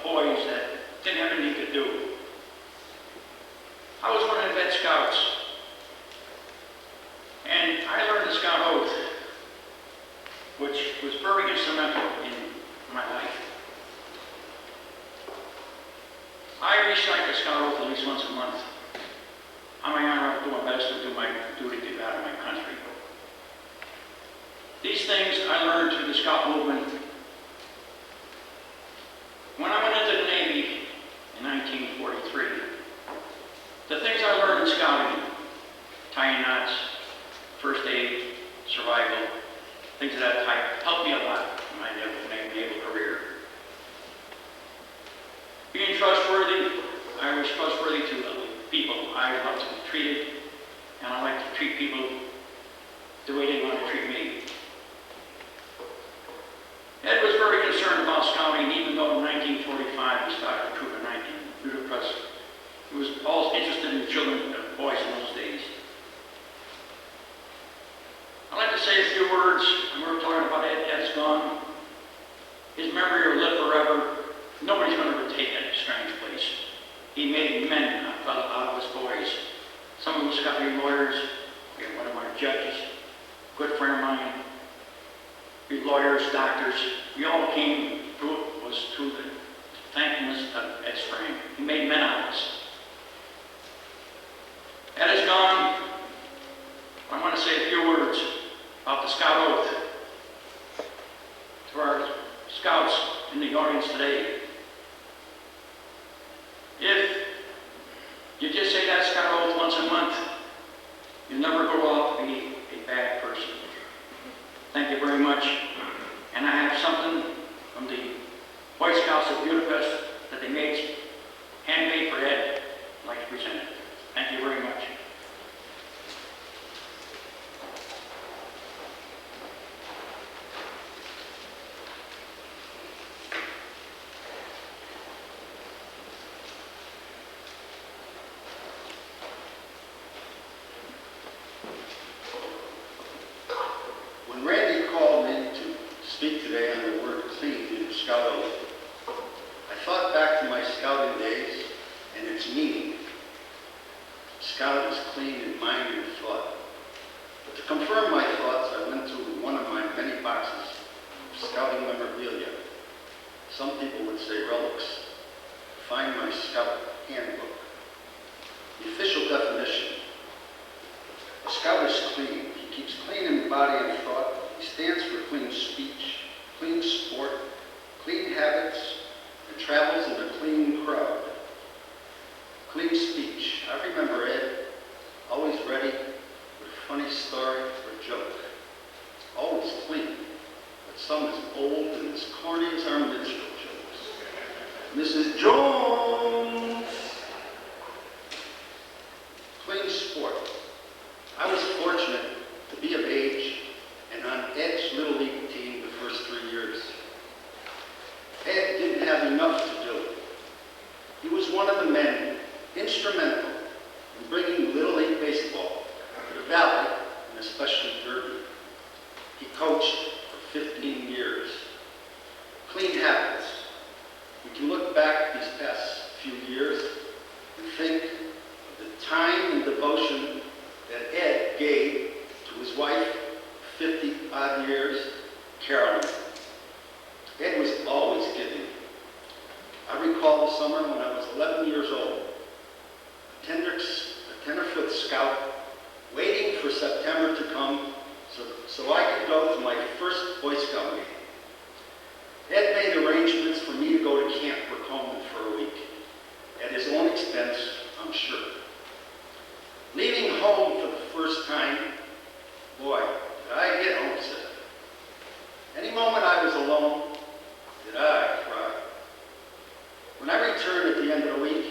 S6: boys that didn't have anything to do. I was one of the vet scouts, and I learned the scout oath, which was very instrumental in my life. I recite the scout oath at least once a month. On my honor, I do my best to do my duty to God and my country. These things I learned through the scout movement. When I went into the Navy in 1943, the things I learned in scouting, tying knots, first aid, survival, things of that type, helped me a lot in my naval career. Being trustworthy, I was trustworthy to people. I love to be treated, and I like to treat people the way they want to treat me. Ed was very concerned about scouting, even though in 1945 we started the troop in Budapest. He was always interested in children, boys in those days. I'd like to say a few words, and we're talking about Ed. Ed's gone. His memory will live forever. Nobody's going to take Ed Strang's place. He made men out of his boys. Some of us got to be lawyers. We had one of our judges, a good friend of mine. We lawyers, doctors. We all came through it was through the thankfulness of Ed Strang. He made men out of us. Ed is gone. I want to say a few words about the scout oath to our scouts in the audience today. If you just say that scout oath once a month, you never grow up to be a bad person. Thank you very much. And I have something from the Boy Scouts of Budapest that they made, handmade for Ed. I'd like to present it. Thank you very much.
S11: When Randy called me to speak today on the word clean in the Scout Oath, I thought back to my scouting days and its meaning. Scout is clean in mind and thought. But to confirm my thoughts, I went through one of my many boxes of scouting memorabilia. Some people would say relics. Find my scout handbook. The official definition. A scout is clean. He keeps clean in body and thought. He stands for clean speech, clean sport, clean habits, and travels in a clean crowd. Clean speech. I remember Ed, always ready with a funny story or joke. Always clean, but some as old and as corny as our minstrel jokes. Mrs. Jones! Clean sport. I was fortunate to be of age and on Ed's Little League team the first 3 years. Ed didn't have enough to do. He was one of the men instrumental in bringing Little League baseball to the Valley, and especially Derby. He coached for 15 years. Clean habits. We can look back these past few years and think of the time and devotion that Ed gave to his wife, 50-odd years, Carolyn. Ed was always giving. I recall the summer when I was 11 years old, a tenderfoot scout, waiting for September to come so I could go to my first Boy Scout meeting. Ed made arrangements for me to go to Camp Coleman for a week, at his own expense, I'm sure. Leaving home for the first time, boy, did I get homesick. Any moment I was alone, did I cry. When I returned at the end of the week,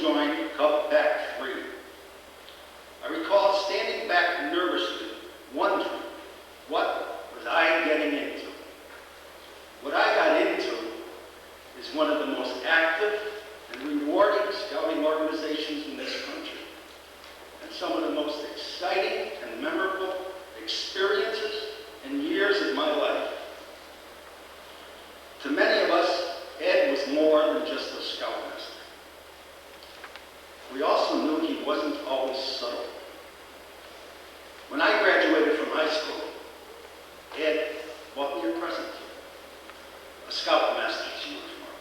S6: join Cub Pack 3. I recall standing back nervously, wondering, what was I getting into? What I got into is one of the most active and rewarding scouting organizations in this country, and some of the most exciting and memorable experiences and years of my life. To many of us, Ed was more than just a scoutmaster. We also knew he wasn't always subtle. When I graduated from high school, Ed bought me a present. A scoutmaster's uniform.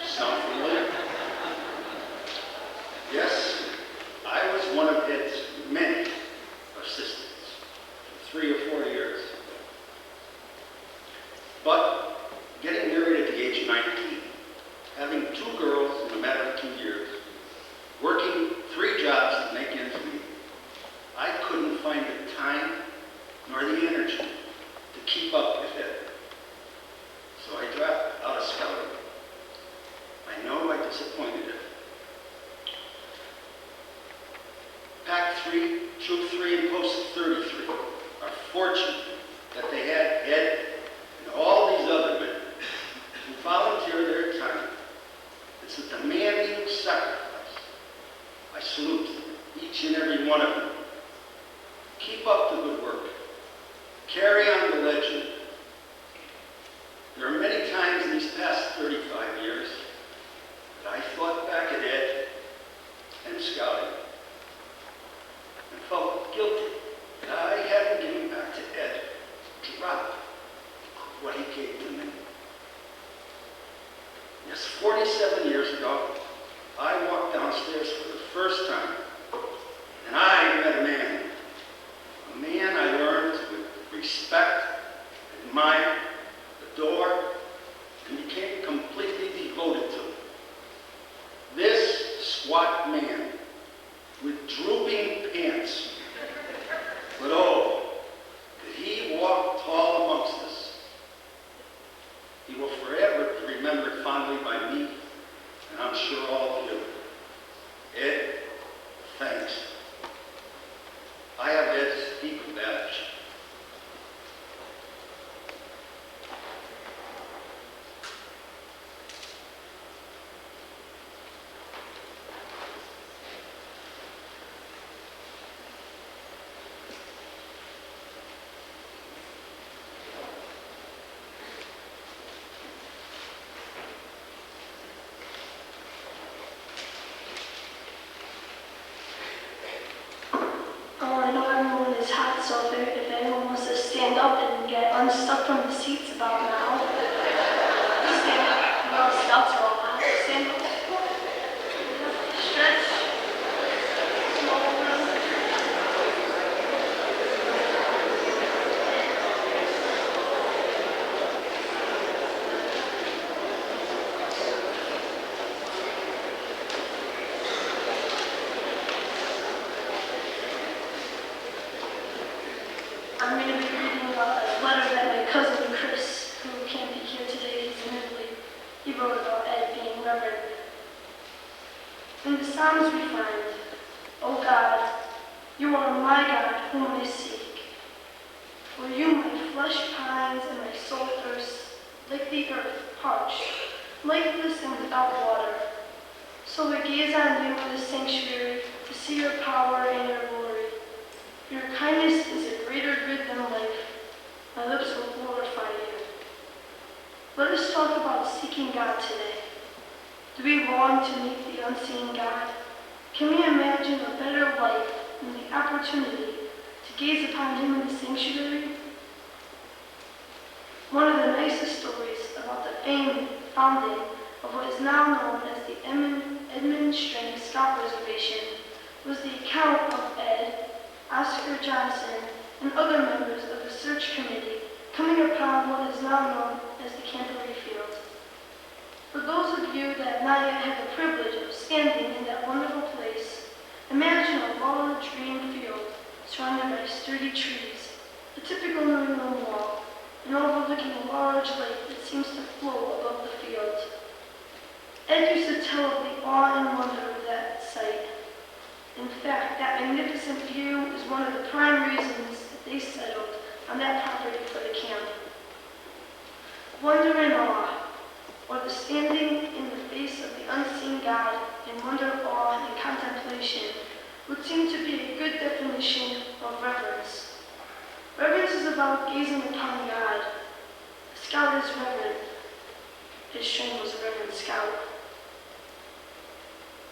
S6: Sound familiar? Yes, I was one of Ed's many assistants for 3 or 4 years. But getting married at the age of 19, having 2 girls in a matter of 2 years, working 3 jobs to make ends meet, I couldn't find the time nor the energy to keep up with it. So I dropped out of scouting. I know I disappointed him. Pack 3, Troop 3, and Post 33 are fortunate that they had Ed and all these other men who volunteer their time. It's a demanding sacrifice. I salute each and every one of them. Keep up the good work. Carry on the legend. There are many times in these past 35 years that I thought back at Ed and scouting and felt guilty that I hadn't given back to Ed a drop of what he gave to me. Yes, 47 years ago, I walked downstairs for the first time, and I met a man I learned to respect, admire, adore, and became completely devoted to. This squat man with drooping pants, but oh, did he walk tall amongst us. He will forever be remembered fondly by me, and I'm sure all of you. Ed, thanks. I have Ed's Eagle badge.
S12: I know everyone is hot, so if anyone wants to stand up and get unstuck from the seats about now, stand up. Well, scouts are all hot. Stand up. Stretch. Roll around. I'm going to be reading a letter that my cousin Chris, who can't be here today, he's in Italy, he wrote about Ed being reverend. In the Psalms we find, O God, you are my God whom I seek. For you my flesh pines and my soul thirsts, like the earth parched, lifeless and without water. So I gaze on you in the sanctuary to see your power and your glory. Your kindness is a greater good than life. My lips will glorify you. Let us talk about seeking God today. Do we long to meet the unseen God? Can we imagine a better life than the opportunity to gaze upon him in the sanctuary? One of the nicest stories about the founding of what is now known as the Edmund Strang Scout Reservation was the account of Ed, Oscar Johnson, and other members of the search committee coming upon what is now known as the Camporee Field. For those of you that have not yet had the privilege of standing in that wonderful place, imagine a large green field surrounded by sturdy trees, a typical New England wall, and overlooking a large lake that seems to flow above the field. Ed used to tell of the awe and wonder that distant view is one of the prime reasons that they settled on that property for the camp. Wonder and awe, or the standing in the face of the unseen God in wonder, awe, and contemplation, would seem to be a good definition of reverence. Reverence is about gazing upon God. A scout is reverent. His Strang was a reverent scout.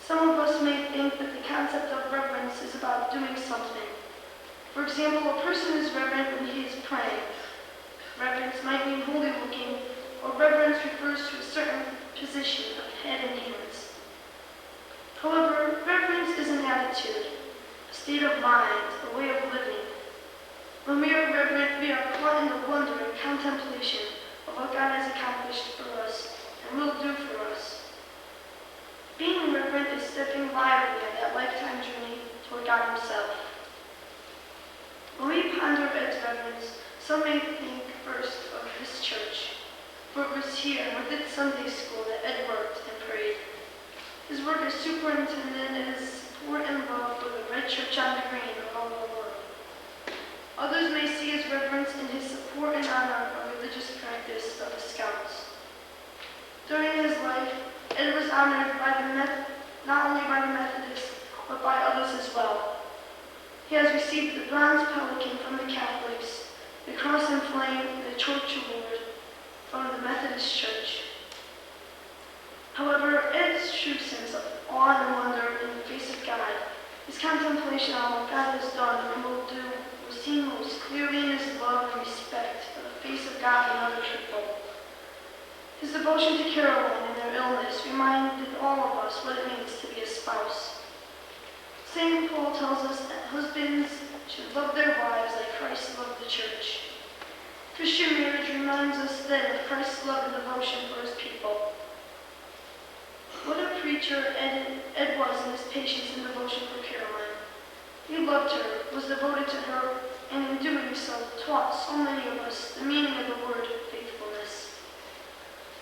S12: Some of us may think that the concept of reverence is about doing something. For example, a person is reverent when he is praying. Reverence might mean holy looking, or reverence refers to a certain position of head and hands. However, reverence is an attitude, a state of mind, a way of living. When we are reverent, we are caught in the wonder and contemplation of what God has accomplished for us and will do for us. Being reverent is stepping lively on that lifetime journey toward God Himself. When we ponder Ed's reverence, some may think first of this church, for it was here within Sunday school that Ed worked and prayed. His work as superintendent and his support and love for the Red Church on the Green are all over. Others may see his reverence in his support and honor of religious practice of the Scouts. During his life, Ed was honored not only by the Methodists, but by others as well. He has received the bronze pelican from the Catholics, the cross and flame, and the torch award from the Methodist Church. However, Ed's true sense of awe and wonder in the face of God, his contemplation on what God has done and will do, was seen most clearly in his love and respect for the face of God and other people. His devotion to Caroline in their illness reminded all of us what it means to be a spouse. St. Paul tells us that husbands should love their wives like Christ loved the church. Christian marriage reminds us then of Christ's love and devotion for his people. What a preacher Ed was in his patience and devotion for Caroline. He loved her, was devoted to her, and in doing so taught so many of us the meaning of the word faithfulness.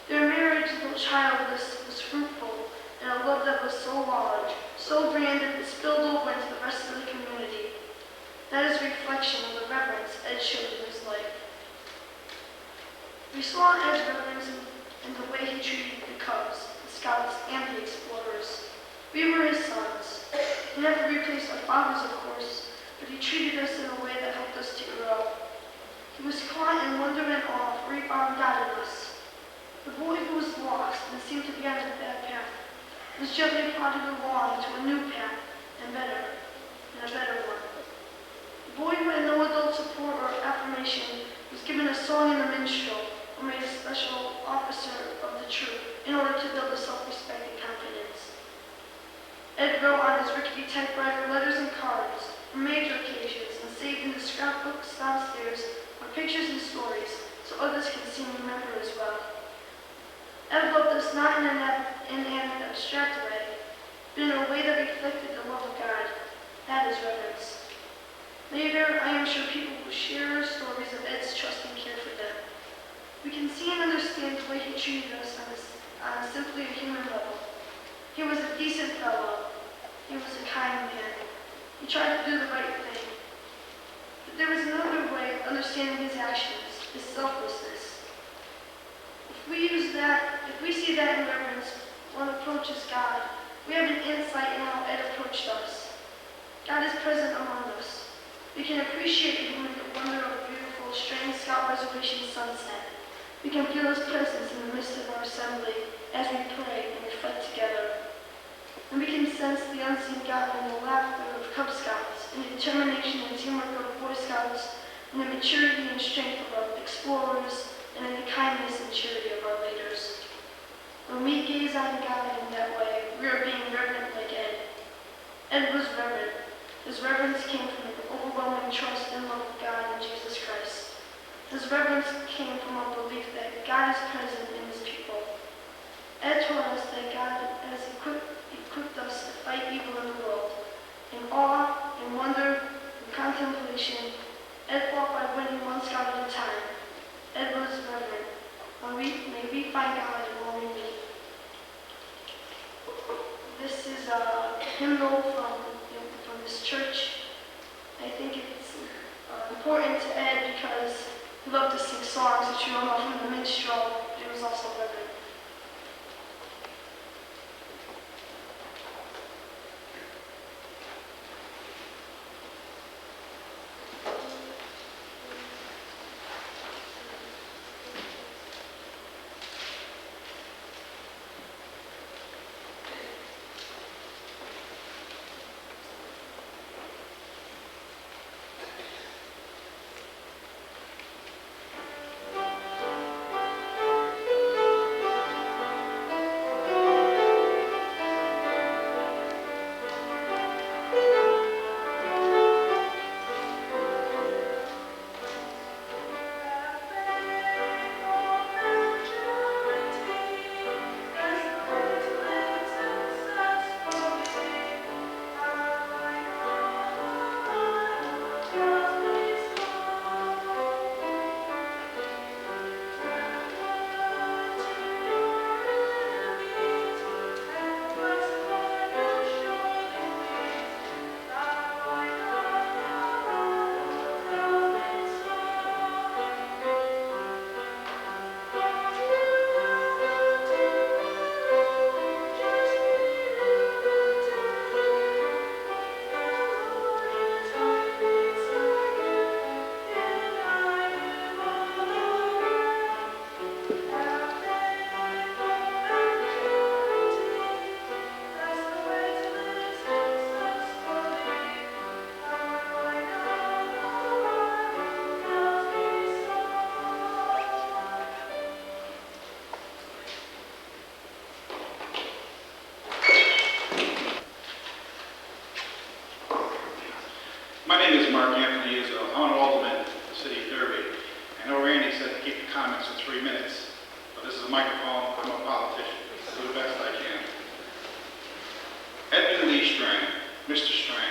S12: Their marriage, though childless, was fruitful, and a love that was so large, so grand that it spilled over into the rest of the community. That is a reflection of the reverence Ed showed in his life. We saw Ed's reverence in the way he treated the Cubs, the Scouts, and the Explorers. We were his sons. He never replaced our fathers, of course, but he treated us in a way that helped us to grow. He was caught in wonder and awe, for he found God in us. The boy who was lost and seemed to be on a bad path was gently prodded along to a new path, and a better one. The boy who had no adult support or affirmation was given a song in the minstrel, or made a special officer of the troop in order to build a self-respect and confidence. Ed wrote on his rickety typewriter letters and cards for major occasions and saved in the scrapbooks downstairs are pictures and stories so others can see and remember as well. Ed loved us not in an abstract way, but in a way that reflected the love of God. That is reverence. Later, I am sure people will share stories of Ed's trust and care for them. We can see and understand the way he treated us on simply a human level. He was a decent fellow. He was a kind man. He tried to do the right thing. But there was another way of understanding his actions, his selflessness. If we see that in reverence, one approaches God, we have an insight in how Ed approached us. God is present among us. We can appreciate him in the wonder of a beautiful Strang Scout Reservation sunset. We can feel his presence in the midst of our assembly as we pray and reflect together. And we can sense the unseen God in the laughter of Cub Scouts, in the determination and teamwork of Boy Scouts, in the maturity and strength of our explorers, and in the kindness and charity of our leaders. When we gaze on God in that way, we are being reverent like Ed. Ed was reverent. His reverence came from an overwhelming trust and love of God in Jesus Christ. His reverence came from a belief that God is present in his people. Ed taught us that God has equipped us to fight evil in the world. In awe, in wonder, in contemplation, Ed fought by winning one scout at a time. Ed was reverent. May we find God in all we meet. This is a hymnal from this church. I think it's important to Ed because he loved to sing songs that you all know from the minstrel. He was also a reverend.
S10: I'm an alderman in the city of Derby. I know Randy said to keep the comments to 3 minutes, but this is a microphone. I'm a politician. I'll do the best I can. Edmund D. Strang, Mr. Strang,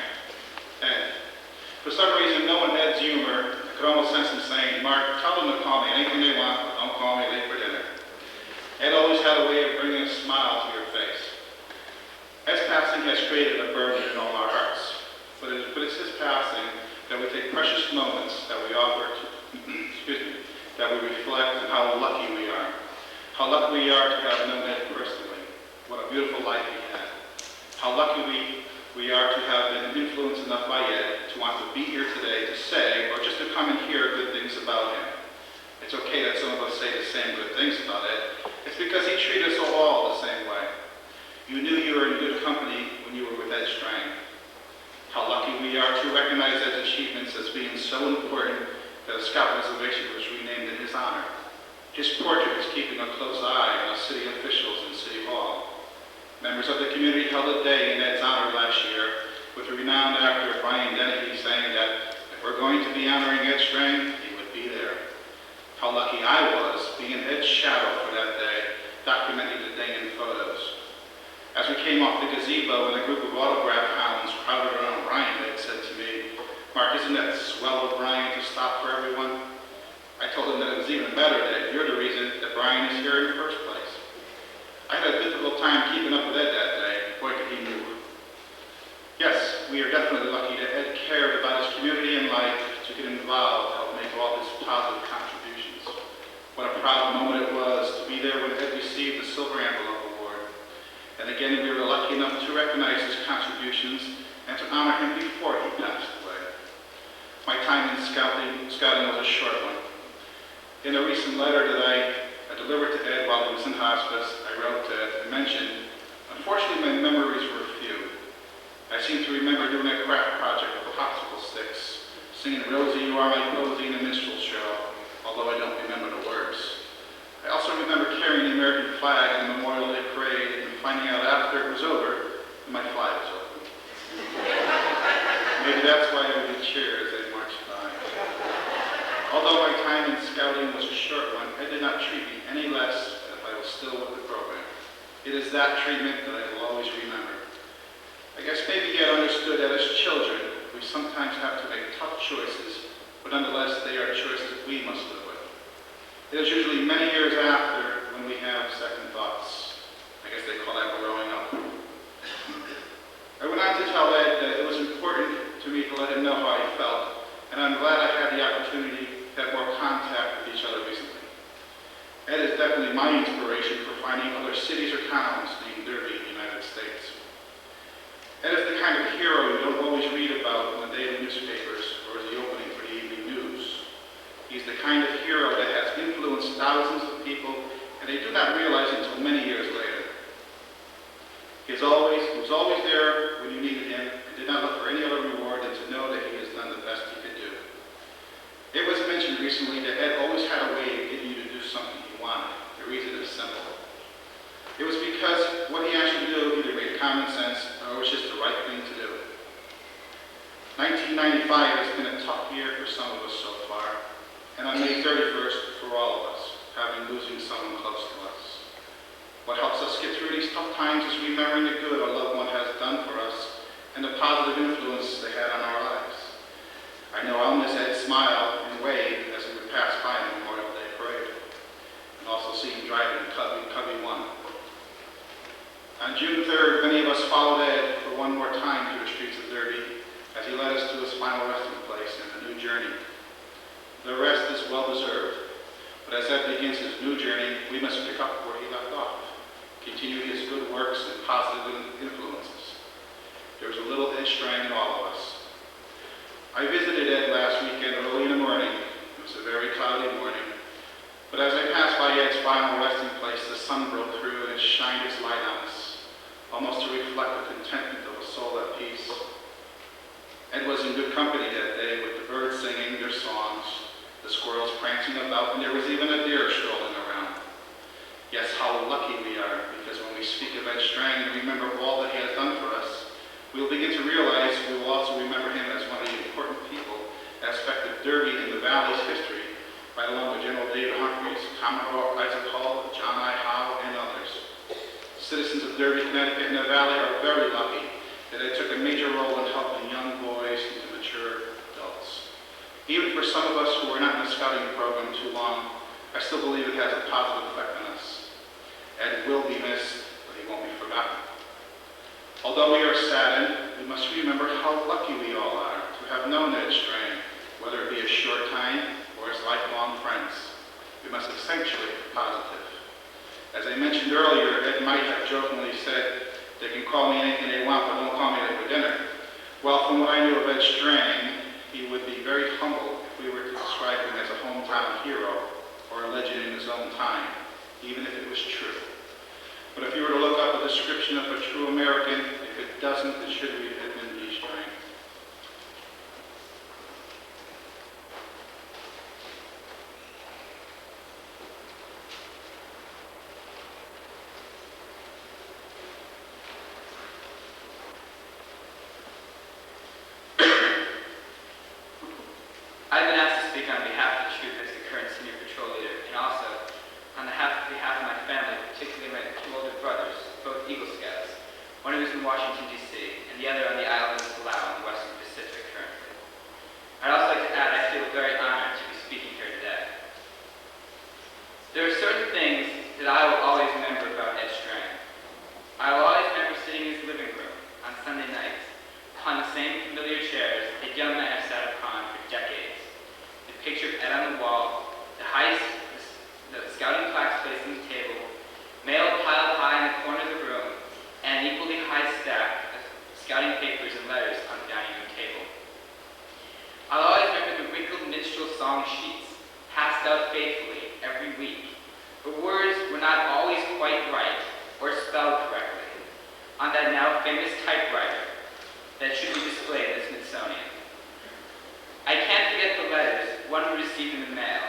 S10: Ed. For some reason, knowing Ed's humor, I could almost sense him saying, Mark, tell them to call me anything they want, but don't call me late for dinner. Ed always had a way of bringing a smile to your face. Ed's passing has created a burden in all our hearts, but it's his passing that we take precious moments that we offer to, that we reflect on how lucky we are. How lucky we are to have known Ed personally. What a beautiful life he had. How lucky we are to have been influenced enough by Ed to want to be here today to say, or just to come and hear good things about him. It's okay that some of us say the same good things about Ed. It's because he treated us all the same way. You knew you were in good company when you were with Ed Strang. How lucky we are to recognize Ed's achievements as being so important that a scout reservation was renamed in his honor. His portrait is keeping a close eye on us city officials in City Hall. Members of the community held a day in Ed's honor last year with renowned actor Brian Dennehy saying that if we're going to be honoring Ed Strang, he would be there. How lucky I was being Ed's shadow for that day, documenting the day in photos. As we came off the gazebo and a group of autograph hounds crowded around Brian, Ed said to me, Mark, isn't that swell of Brian to stop for everyone? I told him that it was even better that you're the reason that Brian is here in the first place. I had a difficult time keeping up with Ed that day. Boy, did he move. Yes, we are definitely lucky that Ed cared about his community and life to get involved to help make all his positive contributions. What a proud moment it was to be there when Ed received the Silver Envelope Award. And again, we were lucky enough to recognize his contributions and to honor him before he passed away. My time in scouting was a short one. In a recent letter that I delivered to Ed while he was in hospice, I wrote to Ed and mentioned, unfortunately my memories were few. I seem to remember doing a craft project with popsicle sticks, singing Rosie, You Are My Posy in a minstrel show, although I don't remember the words. I also remember carrying the American flag in the Memorial Day parade and finding out after it was over that my flag was open. Maybe that's why I would cheer as they marched by. Although my time in scouting was a short one, Ed did not treat me any less than if I was still with the program. It is that treatment that I will always remember. I guess maybe he had understood that as children, we sometimes have to make tough choices, but nonetheless they are choices we must live with. It is usually many years after when we have second thoughts. I guess they call that growing up. I went on to tell Ed that it was important to
S13: to me to let him know how I felt, and I'm glad I had the opportunity to have more contact with each other recently. Ed is definitely my inspiration for finding other cities or towns named Derby in the United States. Ed is the kind of hero you don't always read about in the daily newspapers or as the opening for the evening news. He's the kind of hero that has influenced thousands of people, and they do not realize it until many years later. He was always there when you needed him, and did not look for any other reward than to know that he has done the best he could do. It was mentioned recently that Ed always had a way of getting you to do something you wanted. The reason is simple. It was because what he asked you to do either made common sense or was just the right thing to do. 1995 has been a tough year for some of us so far, and on May 31st for all of us, having losing someone close to us. What helps us get through these tough times is remembering the good our loved one has done for us and the positive influence they had on our lives. I know I'll miss Ed's smile and wave as we would pass by in Memorial Day Parade, and also see him driving Cubby 1. On June 3rd, many of us followed Ed for one more time through the streets of Derby as he led us to his final resting place in a new journey. The rest is well-deserved, but as Ed begins his new journey, we must pick up where he left off, continue his good works and positive influences. There was a little Ed Strang in all of us. I visited Ed last weekend early in the morning. It was a very cloudy morning, but as I passed by Ed's final resting place, the sun broke through and it shined its light on us, almost to reflect the contentment of a soul at peace. Ed was in good company that day with the birds singing their songs, the squirrels prancing about, and there was even a deer strolling around. Yes, how lucky we are, because when we speak of Ed Strang and remember all that he has done for us, we will begin to realize we will also remember him as one of the important people that affected Derby and the Valley's history, right along with General David Humphreys, Commodore Isaac Hull, John I. Howe, and others. Citizens of Derby, Connecticut, and the Valley are very lucky that Ed took a major role in helping young boys into mature adults. Even for some of us who were not in the scouting program too long, I still believe it has a positive effect on us. Ed will be missed, but he won't be forgotten. Although we are saddened, we must remember how lucky we all are to have known Ed Strang, whether it be a short time or as lifelong friends. We must accentuate the positive. As I mentioned earlier, Ed might have jokingly said, "They can call me anything they want, but don't call me over dinner." Well, from what I knew of Ed Strang, he would be very humble if we were to describe him as a hometown hero or a legend in his own time, even if it was true. But if you were to look up a description of a true American, if it doesn't, it should read Edmund D. Strang.
S14: I've been asked to speak on behalf of the troop as the current senior patrol leader, and also on behalf of my family, particularly my two older brothers, both Eagle Scouts, one who is in Washington, D.C., and the other on the island of Palau in the Western Pacific currently. I'd also like to add I feel very honored to be speaking here today. There are certain things that I will always remember about Ed Strang. I will always remember sitting in his living room on Sunday nights, upon the same familiar chairs that young men have sat upon for decades. The picture of Ed on the wall, the scouting plaques placed on the table, mail piled high in the corner of the room, and an equally high stack of scouting papers and letters on the dining room table. I'll always remember the wrinkled minstrel song sheets, passed out faithfully every week. The words were not always quite right or spelled correctly on that now famous typewriter that should be displayed at the Smithsonian. I can't forget the letters one would receive in the mail,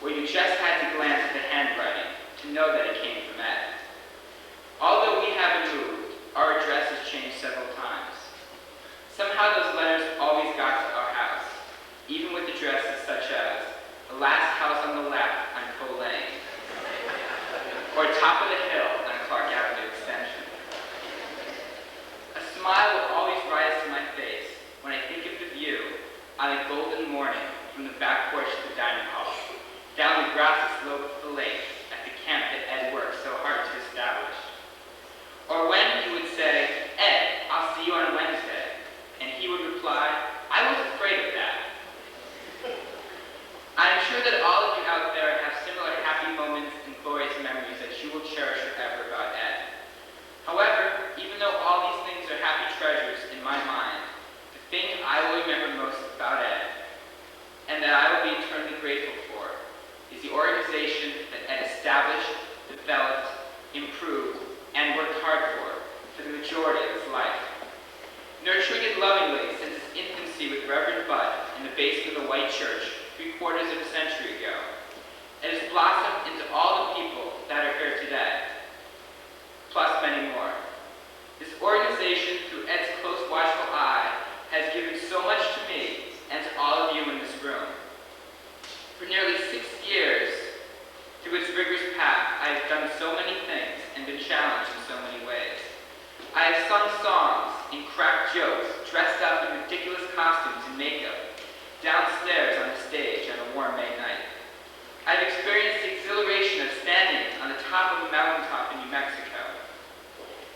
S14: where you just had to glance at the handwriting to know that it came from Ed. Although we haven't moved, our address has changed several times. Somehow those letters always got to our house, even with addresses such as the last house on the left on Cole Lane, or top of the hill on Clark Avenue Extension. A smile will always rise to my face when I think of the view on a golden morning from the back porch of the dining hall, down the grassy slope of the lake at the camp that Ed worked so hard to establish. Or when he would say, "Ed, I'll see you on Wednesday," and he would reply, nurtured lovingly since its infancy with Reverend Bud in the basement of the White Church 3/4 of a century ago. It has blossomed into all the people that are here today, plus many more. This organization, through Ed's close watchful eye, has given so much to me and to all of you in this room. For nearly 6 years, through its rigorous path, I have done so many things and been challenged in so many ways. I have sung songs and cracked jokes, dressed up in ridiculous costumes and makeup, downstairs on the stage on a warm May night. I've experienced the exhilaration of standing on the top of a mountaintop in New Mexico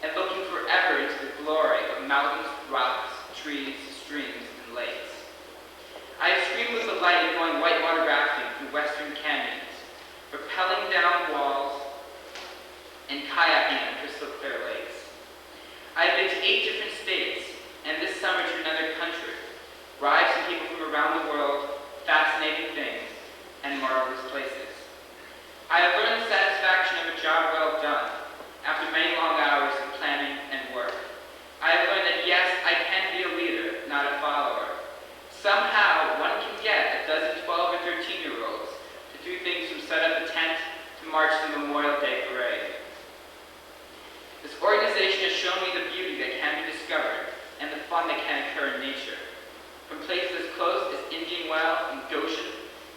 S14: and looking forever into the glory of mountains, rocks, trees, streams, and lakes. I have screamed with delight at going whitewater rafting through western canyons, rappelling down walls, and kayaking on crystal clear lakes. I have been to 8 different states, and this summer to another country, where I have seen people from around the world, fascinating things, and marvelous places. I have learned the satisfaction of a job well done, after many long hours of planning and work. I have learned that yes, I can be a leader, not a follower. Somehow, one can get a dozen 12 or 13-year-olds to do things from set up a tent to march to the Memorial Day parade. This organization has shown me the beauty that can be discovered and the fun that can occur in nature. From places as close as Indian Well and Goshen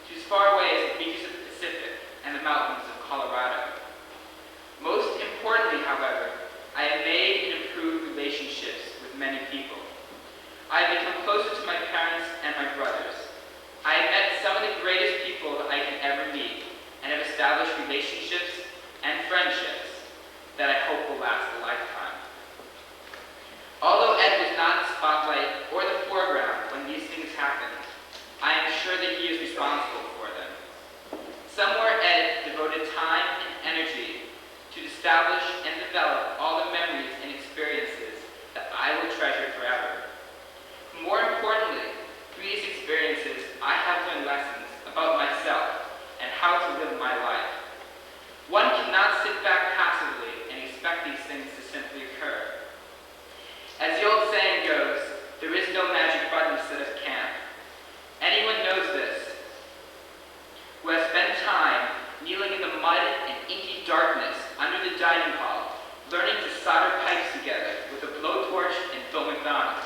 S14: to as far away as the beaches of the Pacific and the mountains of Colorado. Most importantly, however, I have made and improved relationships with many people. I have become closer to my parents and my brothers. I have met some of the greatest people that I can ever meet and have established relationships and friendships that I hope will last a lifetime. Although Ed was not in the spotlight or the foreground when these things happened, I am sure that he is responsible for them. Somewhere Ed devoted time and energy to establish and develop all the memories and experiences that I will treasure forever. More importantly, through these experiences, I have learned lessons about myself and how to live my life. One cannot sit back passively and expect these things to simply occur. As the old saying goes, there is no magic button set at camp. Anyone knows this, who has spent time kneeling in the mud and inky darkness under the dining hall, learning to solder pipes together with a blowtorch and Bill McDonald.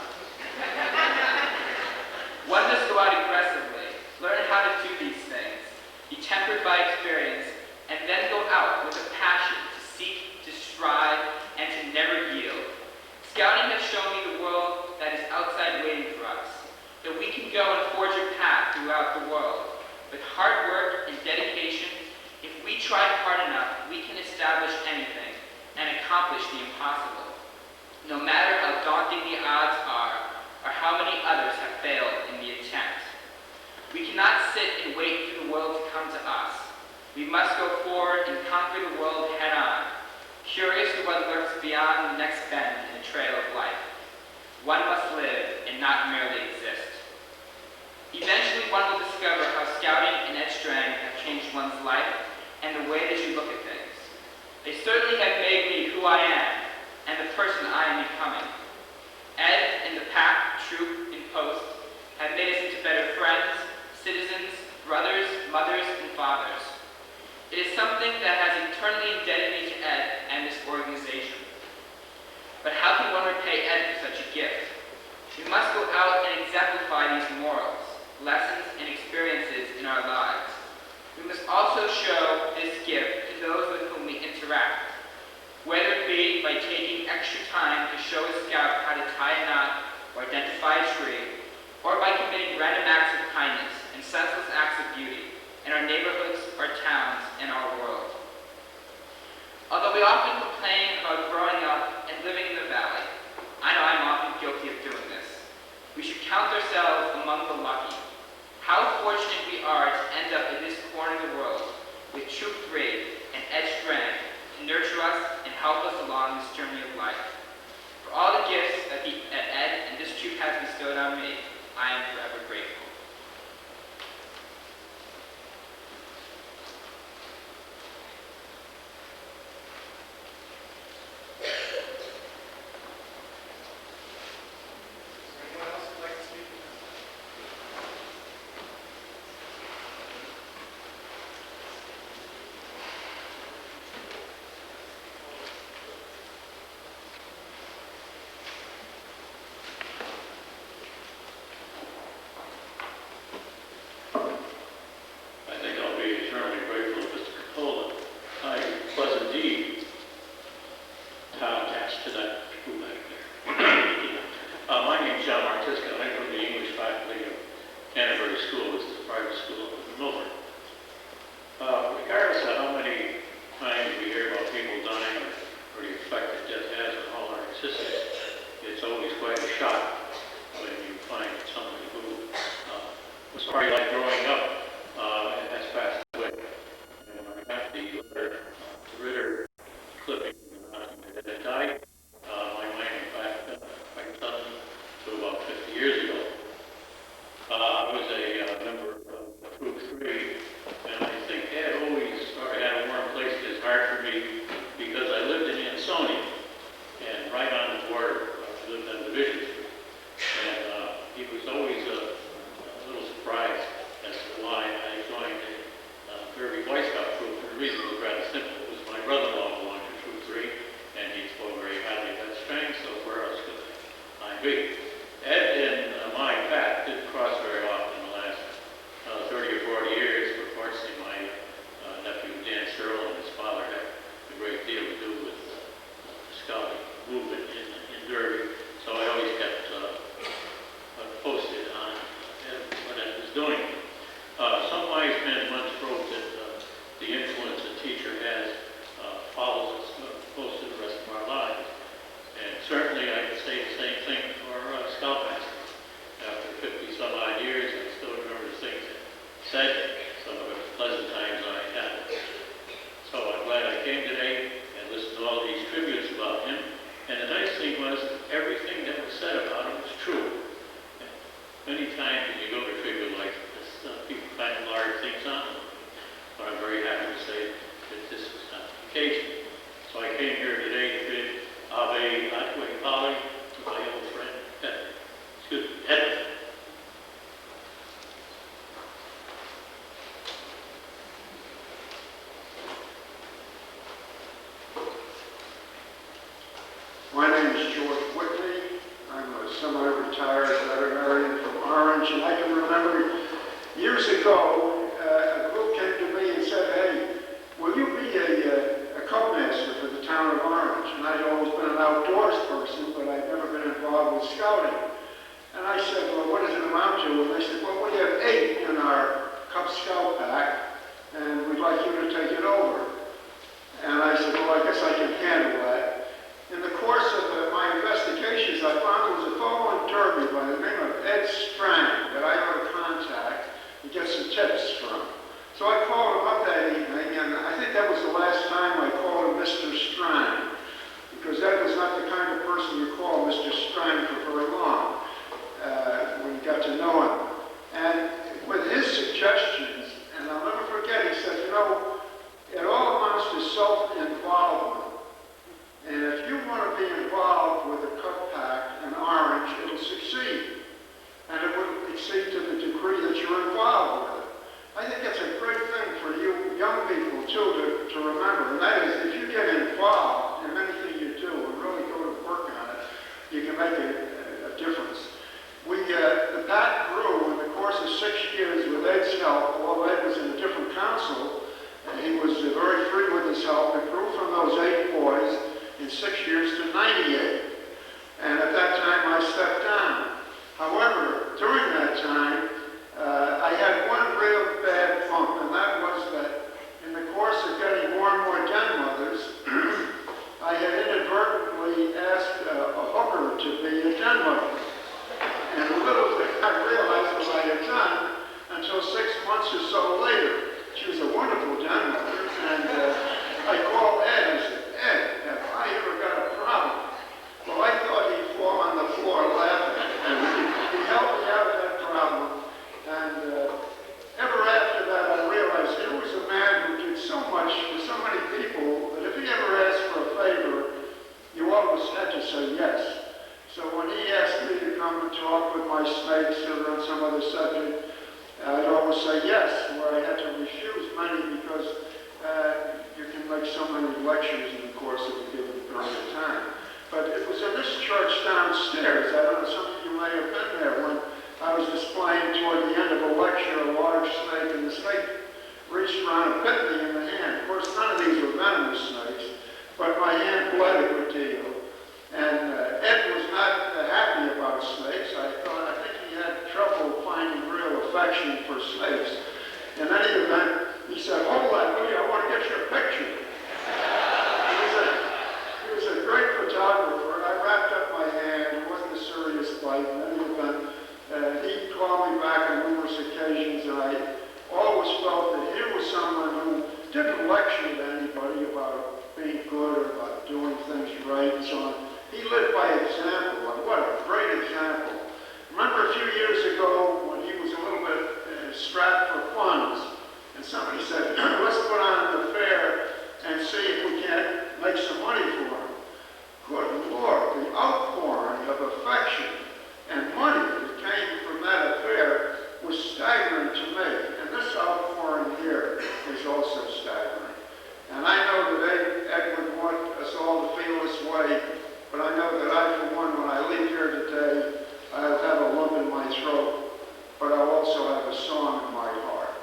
S14: One must go out aggressively, learn how to do these things, be tempered by experience, and then go out with a passion to seek, to strive, and to never yield. Scouting has shown me the world that is outside waiting for us, that we can go and forge a path throughout the world. With hard work and dedication, if we try hard enough, we can establish anything and accomplish the impossible. No matter how daunting the odds are, or how many others have failed in the attempt. We cannot sit and wait for the world to come to us. We must go forward and conquer the world head-on, curious to what lurks beyond the next bend in the trail of life. One must live and not merely exist. Eventually, one will discover how scouting and Ed Strang have changed one's life and the way that you look at things. They certainly have made me who I am and the person I am becoming. Ed and the pack, troop, and post have made us into better friends, citizens, brothers, mothers, and fathers. It is something that has eternally indebted me to Ed and this organization. But how can one repay Ed for such a gift? We must go out and exemplify these morals, lessons, and experiences in our lives. We must also show this gift to those with whom we interact, whether it be by taking extra time to show a scout how to tie a knot or identify a tree, or by committing random acts of kindness and senseless acts of beauty in our neighborhoods, our towns, and our world. Although we often complain about growing up and living in the valley, I know I'm often guilty of doing this. We should count ourselves among the lucky. How fortunate we are to end up in this corner of the world with Troop 3 and Ed Strang to nurture us and help us along this journey of life. For all the gifts
S5: first school was the private school in Milford. Regardless of how many times we hear about people dying or the effect that death has on all our existence, it's always quite a shock when you find somebody who was part of like growing up and has passed away. And when I got the Ritter clipping that died, my mind, in fact, my son, to about 50 years ago. I was a member of Group 3, and I think Ed always had a warm place in his heart for me because I lived in Ansonia, and right on the border, I lived on Division Street. And he was always a little surprised as to why I joined the Derby Boy Scout troop. And the reason was rather simple. It was my brother-in-law belonged to Troop 3, and he spoke very highly of that Strang, so where else could I be? Ed and Pat didn't cross very often in the last 30 or 40 years, but fortunately my nephew Dan Searle and his father had a great deal to do with the scouting movement in Derby, so I always kept posted on what Ed was doing. Some wise men once wrote that the influence a teacher has follows us most of the rest of our lives, and certainly I could say the same thing for Scoutmaster. After 50-some-odd years, I still remember the things that said, some of the pleasant times I had. So I'm glad I came today and listened to all these tributes about him. And the nice thing was that everything that was said about him was true. And many times when you go to a tribute like this, people kind of large things on them. But I'm very happy to say that this was not the occasion. So I came here today to bid Ave Atque Polly to my old friend, Edmund. Excuse me, Edmund.
S6: My name is George Whitley. I'm a semi-retired veterinarian from Orange, and I can remember years ago, a group came to me and said, "Hey, will you be a cub master for the town of Orange?" And I'd always been an outdoors person, but I'd never been involved with scouting. And I said, "Well, what does it amount to?" And they said, "Well, we have 8 in our Cub Scout pack, and we'd like you to take it over." And I said, "Well, I guess I can handle that." In the course of my investigations, I found there was a fellow in Derby by the name of Ed Strang that I ought to contact and get some tips from. So I called him up that evening, and I think that was the last time I called him Mr. Strang, because Ed was not the kind of person you call Mr. Strang for very long when you got to know him. And with his suggestions, and I'll never forget, he said, "You know, it all amounts to self-involvement. And if you want to be involved with the Cub Pack in Orange, it'll succeed. And it will succeed to the degree that you're involved with it." I think that's a great thing for you young people, too, to remember. And that is, if you get involved in anything you do and really go to work on it, you can make a difference. The pack grew in the course of 6 years with Ed's help. Although Ed was in a different council, and he was very free with his help. It grew from those 8 boys in 6 years to 98. And at that time, I stepped down. However, during that time, I had one real bad bump, and that was that in the course of getting more and more den mothers, I had inadvertently asked a hooker to be a den mother. And little did I realize what I had done until 6 months or so later. She was a wonderful den mother, and I called Ed and said, "Ed, have I ever got a problem?" Well, I thought he'd fall on the floor laughing, and he helped me out of that problem. And ever after that, I realized here was a man who did so much for so many people that if he ever asked for a favor, you always had to say yes. So when he asked me to come and talk with my snakes or on some other subject, I'd always say yes, where I had to refuse many because you can make so many lectures in the course of a given period of time. But it was in this church downstairs, I don't know, some of you may have been there, when I was displaying toward the end of a lecture a large snake, and the snake reached around and bit me in the hand. Of course, none of these were venomous snakes, but my hand bled a good deal. And Ed was not happy about snakes. I think he had trouble finding real affection slaves. In any event, he said, "Hold that, will you? I want to get your picture." He was a great photographer. I wrapped up my hand. It wasn't a serious fight. In any event, he called me back on numerous occasions, and I always felt that he was someone who didn't lecture to anybody about being good or about doing things right and so on. He lived by example, and what a great example. Remember a few years ago when he was a little bit strapped for funds, and somebody said, "Let's put on an affair and see if we can't make some money for him." Good Lord, the outpouring of affection and money that came from that affair was staggering to me. And this outpouring here is also staggering. And I know that Ed would want us all to feel this way, but I know that I, for one, when I leave here today, I'll have a lump in my throat, but I'll also have a song in my heart.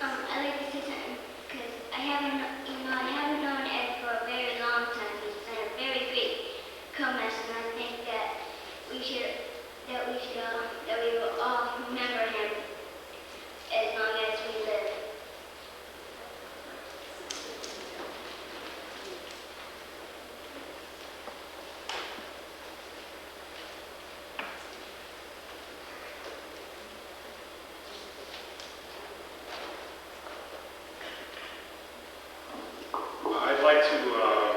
S15: I'd like to say something, because I haven't known Ed for a very long time. He's been a very great co-master, and I think that we will all remember him as long as we live.
S16: I'd like to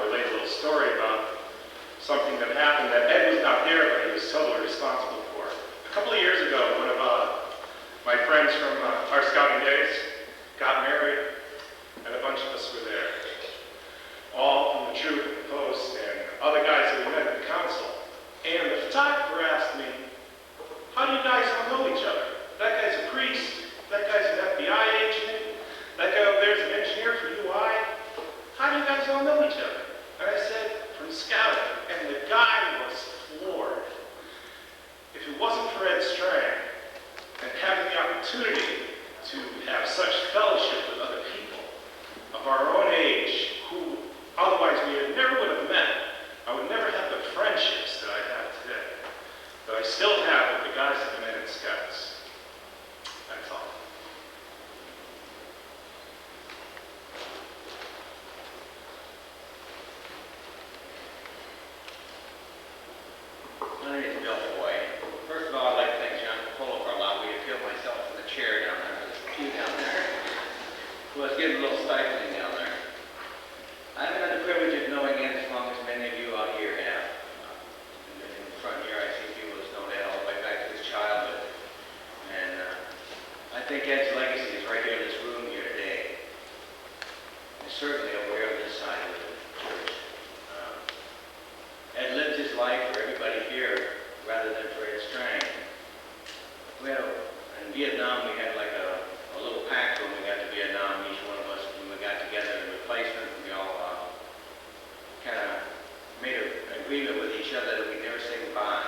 S16: relate a little story about something that happened that Ed was not there, but he was totally responsible for. A couple of years ago, one of my friends from our scouting days got married, and a bunch of us were there. All from the troop and the post, and other guys that we met at the council. And the photographer asked me, "How do you guys all know each other? That guy's a priest, that guy's an FBI agent, that guy over there's an engineer for UI. How do you guys all know each other?" And I said, "From scouting." And the guy was floored. If it wasn't for Ed Strang and having the opportunity to have such fellowship with other people of our own age who otherwise we never would have met, I would never have the friendships that I have today, that I still have with the guys that I met in Scouts. That's all.
S7: My name is Bill Foy. First of all, I'd like to thank John Capolo for allowing me to feel myself in the chair down there. There's a few down there. Well, it's getting a little stifling down there. I haven't had the privilege of knowing Ed as long as many of you out here have. In the front here, I see people that's known Ed all the way back to his childhood. And I think Ed's legacy is right here in this room here today. And certainly aware of this side of the church. Ed lived his life for everybody here rather than for Ed Strang. In Vietnam, we had like a little pact when we got to Vietnam, each one of us, when we got together in replacement, we all kind of made an agreement with each other that we'd never say goodbye.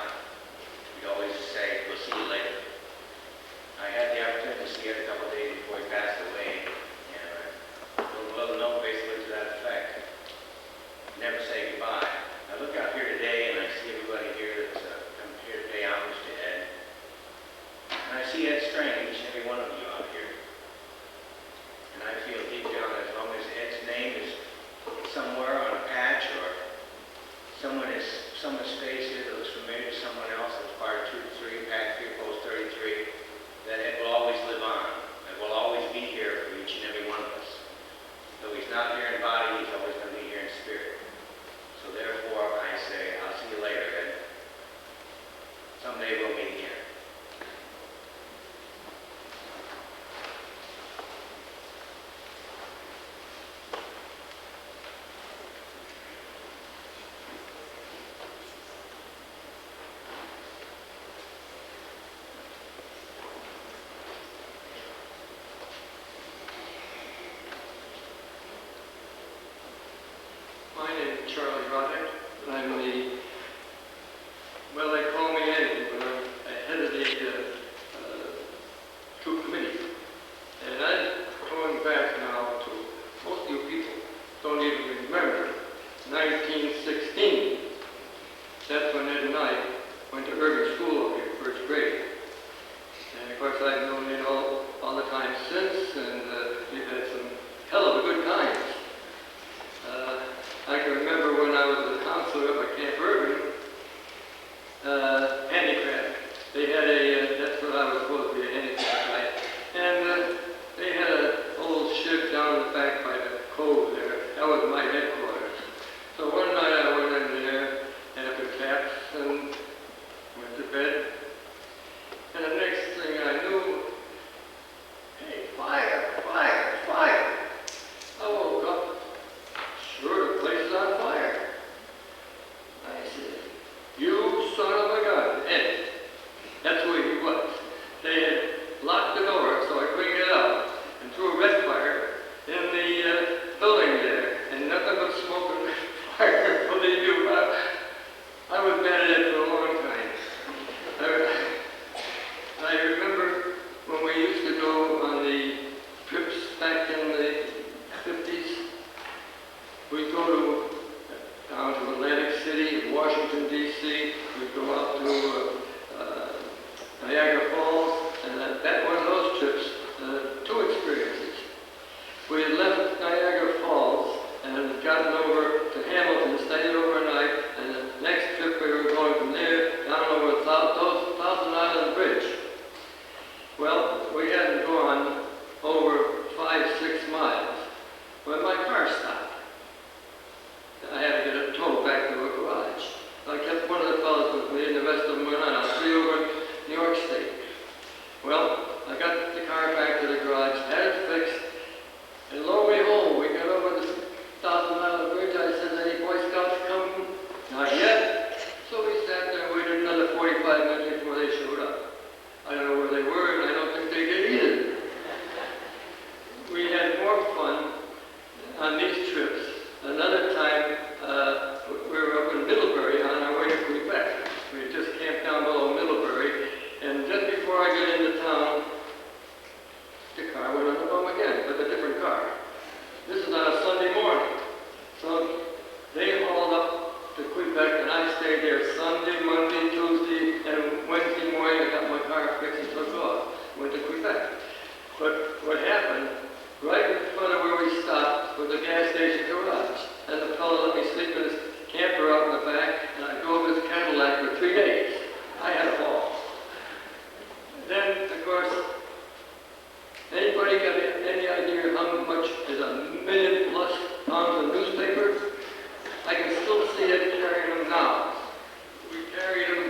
S7: We'd always say, "We'll see you later." I had the opportunity to see Ed a couple of days before he passed away, and I wrote a little note basically to that effect. Never say goodbye. I look out here today and I see everybody here that's come here to pay homage to Ed. And I see Ed Strang, each and every one of you out here. And I feel deep down as long as Ed's name is somewhere on a patch or someone's face here that looks familiar to someone else that's part of Troop 3, Pack 3, Post 33, that Ed will always live on. Ed will always be here for each and every one of us. Though he's not here in body, he's always going to be here in spirit. So therefore, I say, I'll see you later, Ed. Someday we'll meet again.
S17: My name is Charlie Roddick, and I'm the, well, they call me Eddie, but I'm head of the handicraft. They had that's what I was supposed to be, a handicraft guy. And they had a old shed down in the back by the cove there. That was my headquarters. So one night I went in there after taps and went to bed. And the next thing I knew, hey, fire, fire, fire. I woke up, sure the place is on fire. I said, you son of a gun, Ed. That's where he was. They had locked the door so I couldn't get out and threw a red fire in the building there. And nothing but smoke and fire. Believe you, I was mad at it for a long time. I remember when we used to go on the trips back in the 50s. We'd go down to Atlantic City, Washington, D.C. We'd go out to Niagara Falls, and that one of those trips, two experiences. We had left Niagara Falls and gotten over to Hamilton, stayed overnight, and the next trip we were going from there down over Thousand Island Bridge. Well, we hadn't gone over 5-6 miles when my car stopped. I had to get a tow back to a garage. I kept one of the fellows with me, and the rest of them went on. I was free over in New York State. Well, I got the car back to the garage, had it fixed, and lo and behold, we got over the Thousand Island Bridge. I said, any Boy Scouts coming? Not yet. So we sat there and waited another 45 minutes before they showed up. I don't know where they were, and I don't think they did either. We had more fun on these trips. Another time, we were up in Middlebury on our way to Quebec. We had just camped down below Middlebury, and just before I got into town, the car went on the bum again, with a different car. This is on a Sunday morning. So they hauled up to Quebec, and I stayed there Sunday, Monday, Tuesday, and Wednesday morning I got my car fixed and took off. Went to Quebec. But what happened, right in front of where we stopped was a gas station garage. And the fellow let me sleep in his camper out in the back, and I drove his Cadillac for 3 days. I had a ball. Then, of course, anybody got any idea how much is $1 million+ pounds of newspaper? I can still see it carrying them now. We carried them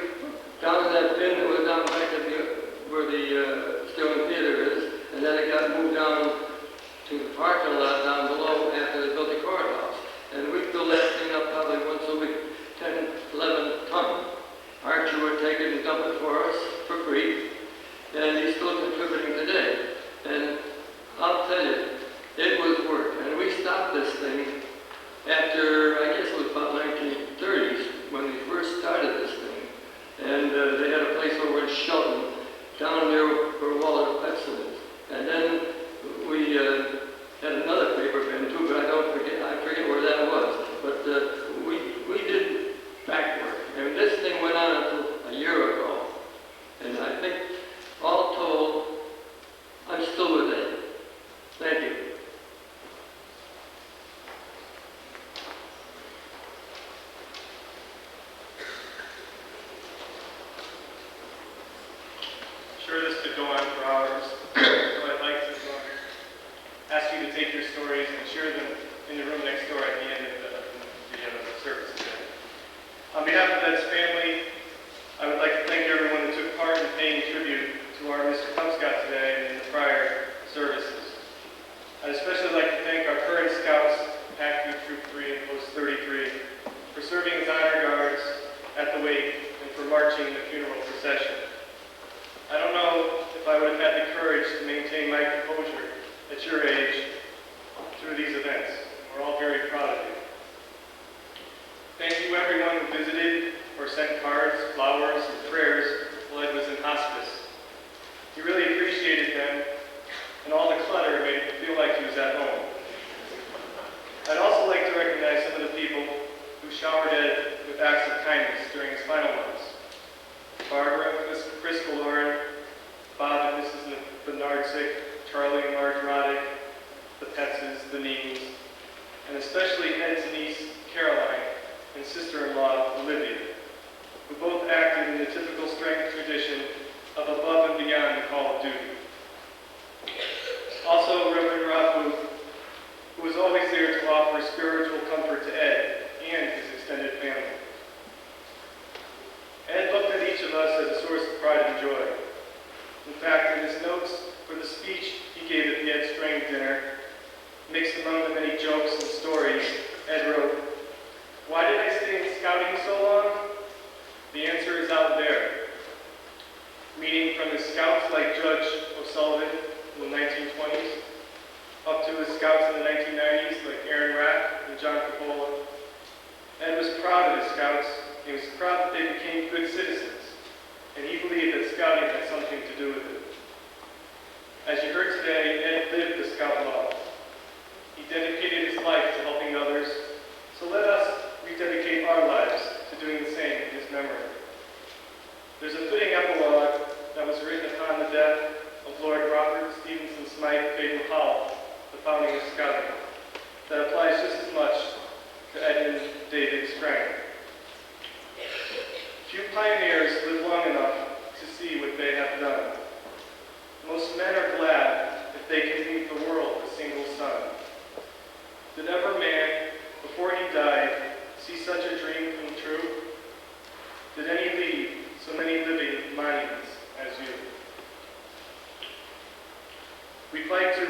S17: down to that bin that was down back at where the Stone Theater is, and then it got moved down to the parking lot down below after they built the courthouse. And we filled that thing up probably once a week, 10, 11 ton. Archie would take it and dump it for us for free, and he's still contributing today. And I'll tell you, it was work. And we stopped this thing after, I guess it was about 1930s when we first started this thing. And they had a place over in Shelton, down near where Walter Petson is. And then we had another paper bin too, but I forget where that was. But we did back work. And this thing went on until a year ago. And I think, all told, I'm still with it. Thank you.
S4: Sure, this could go on for hours. So I'd like to ask you to take your stories and share them in the room next door at the end of the service today. On behalf of Ed's family, I would like to thank everyone that took part in paying tribute to our Mr. Cub Scout today and in the prior services. I'd especially like to thank our current scouts, Pack Troop 3 and Post 33, for serving as honor guards at the wake and for marching the funeral procession. I don't know if I would have had the courage to maintain my composure at your age through these events. We're all very proud of you. Thank you everyone who visited or sent cards, flowers, and prayers while Ed was in hospice. He really appreciated them, and all the clutter made him feel like he was at home. I'd also like to recognize some of the people who showered Ed with acts of kindness during his final months. Barbara and Chris Galoran, Bob and Mrs. Bernardsick, Charlie and Marge Roddick, the Petzes, the Neens, and especially Ed's niece, Caroline, and sister-in-law, Olivia, who both acted and joy. In fact, in his notes for the speech he gave at the Ed Strang dinner, mixed among the many jokes and stories, Ed wrote, "Why did I stay in scouting so long? The answer is out there." Meaning from his scouts like Judge O'Sullivan in the 1920s, up to his scouts in the 1990s like Aaron Rapp and John Coppola. Ed was proud of his scouts. He was proud that they became good citizens, and he believed that scouting had something to do with it. As you heard today, Ed lived the scout law. He dedicated his life to helping others, so let us rededicate our lives to doing the same in his memory. There's a fitting epilogue that was written upon the death of Lord Robert Stevenson Smythe Baden Powell, the founding of Scouting, that applies just as much to Edmund D. Strang. Few pioneers live long enough to see what they have done. Most men are glad if they can leave the world a single son. Did ever man, before he died, see such a dream come true? Did any leave so many living monuments as you? We'd like to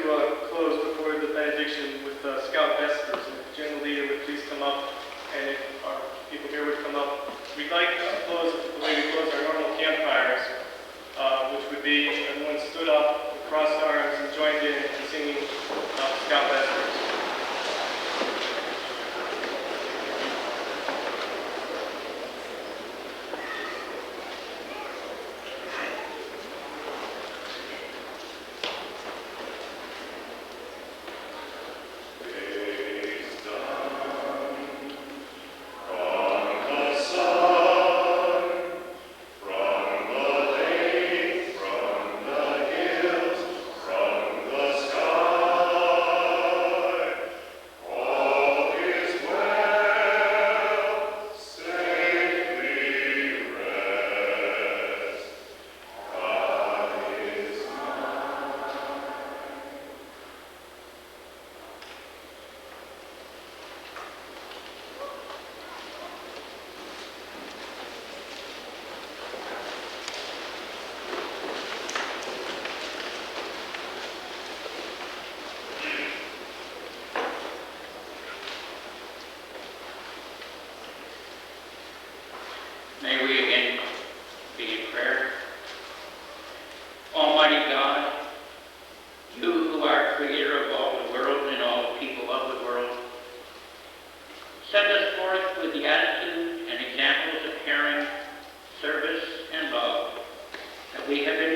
S4: close before the benediction with Scout Vespers, and if Jim the leader would please come up, and if our people here would come up. We'd like to close the way we close our normal campfires, which would be everyone stood up, crossed arms, and joined in singing Scout Vespers.
S5: May we again be in prayer. Almighty God, you who are creator of all the world and all the people of the world, send us forth with the attitude and examples of caring, service, and love that we have been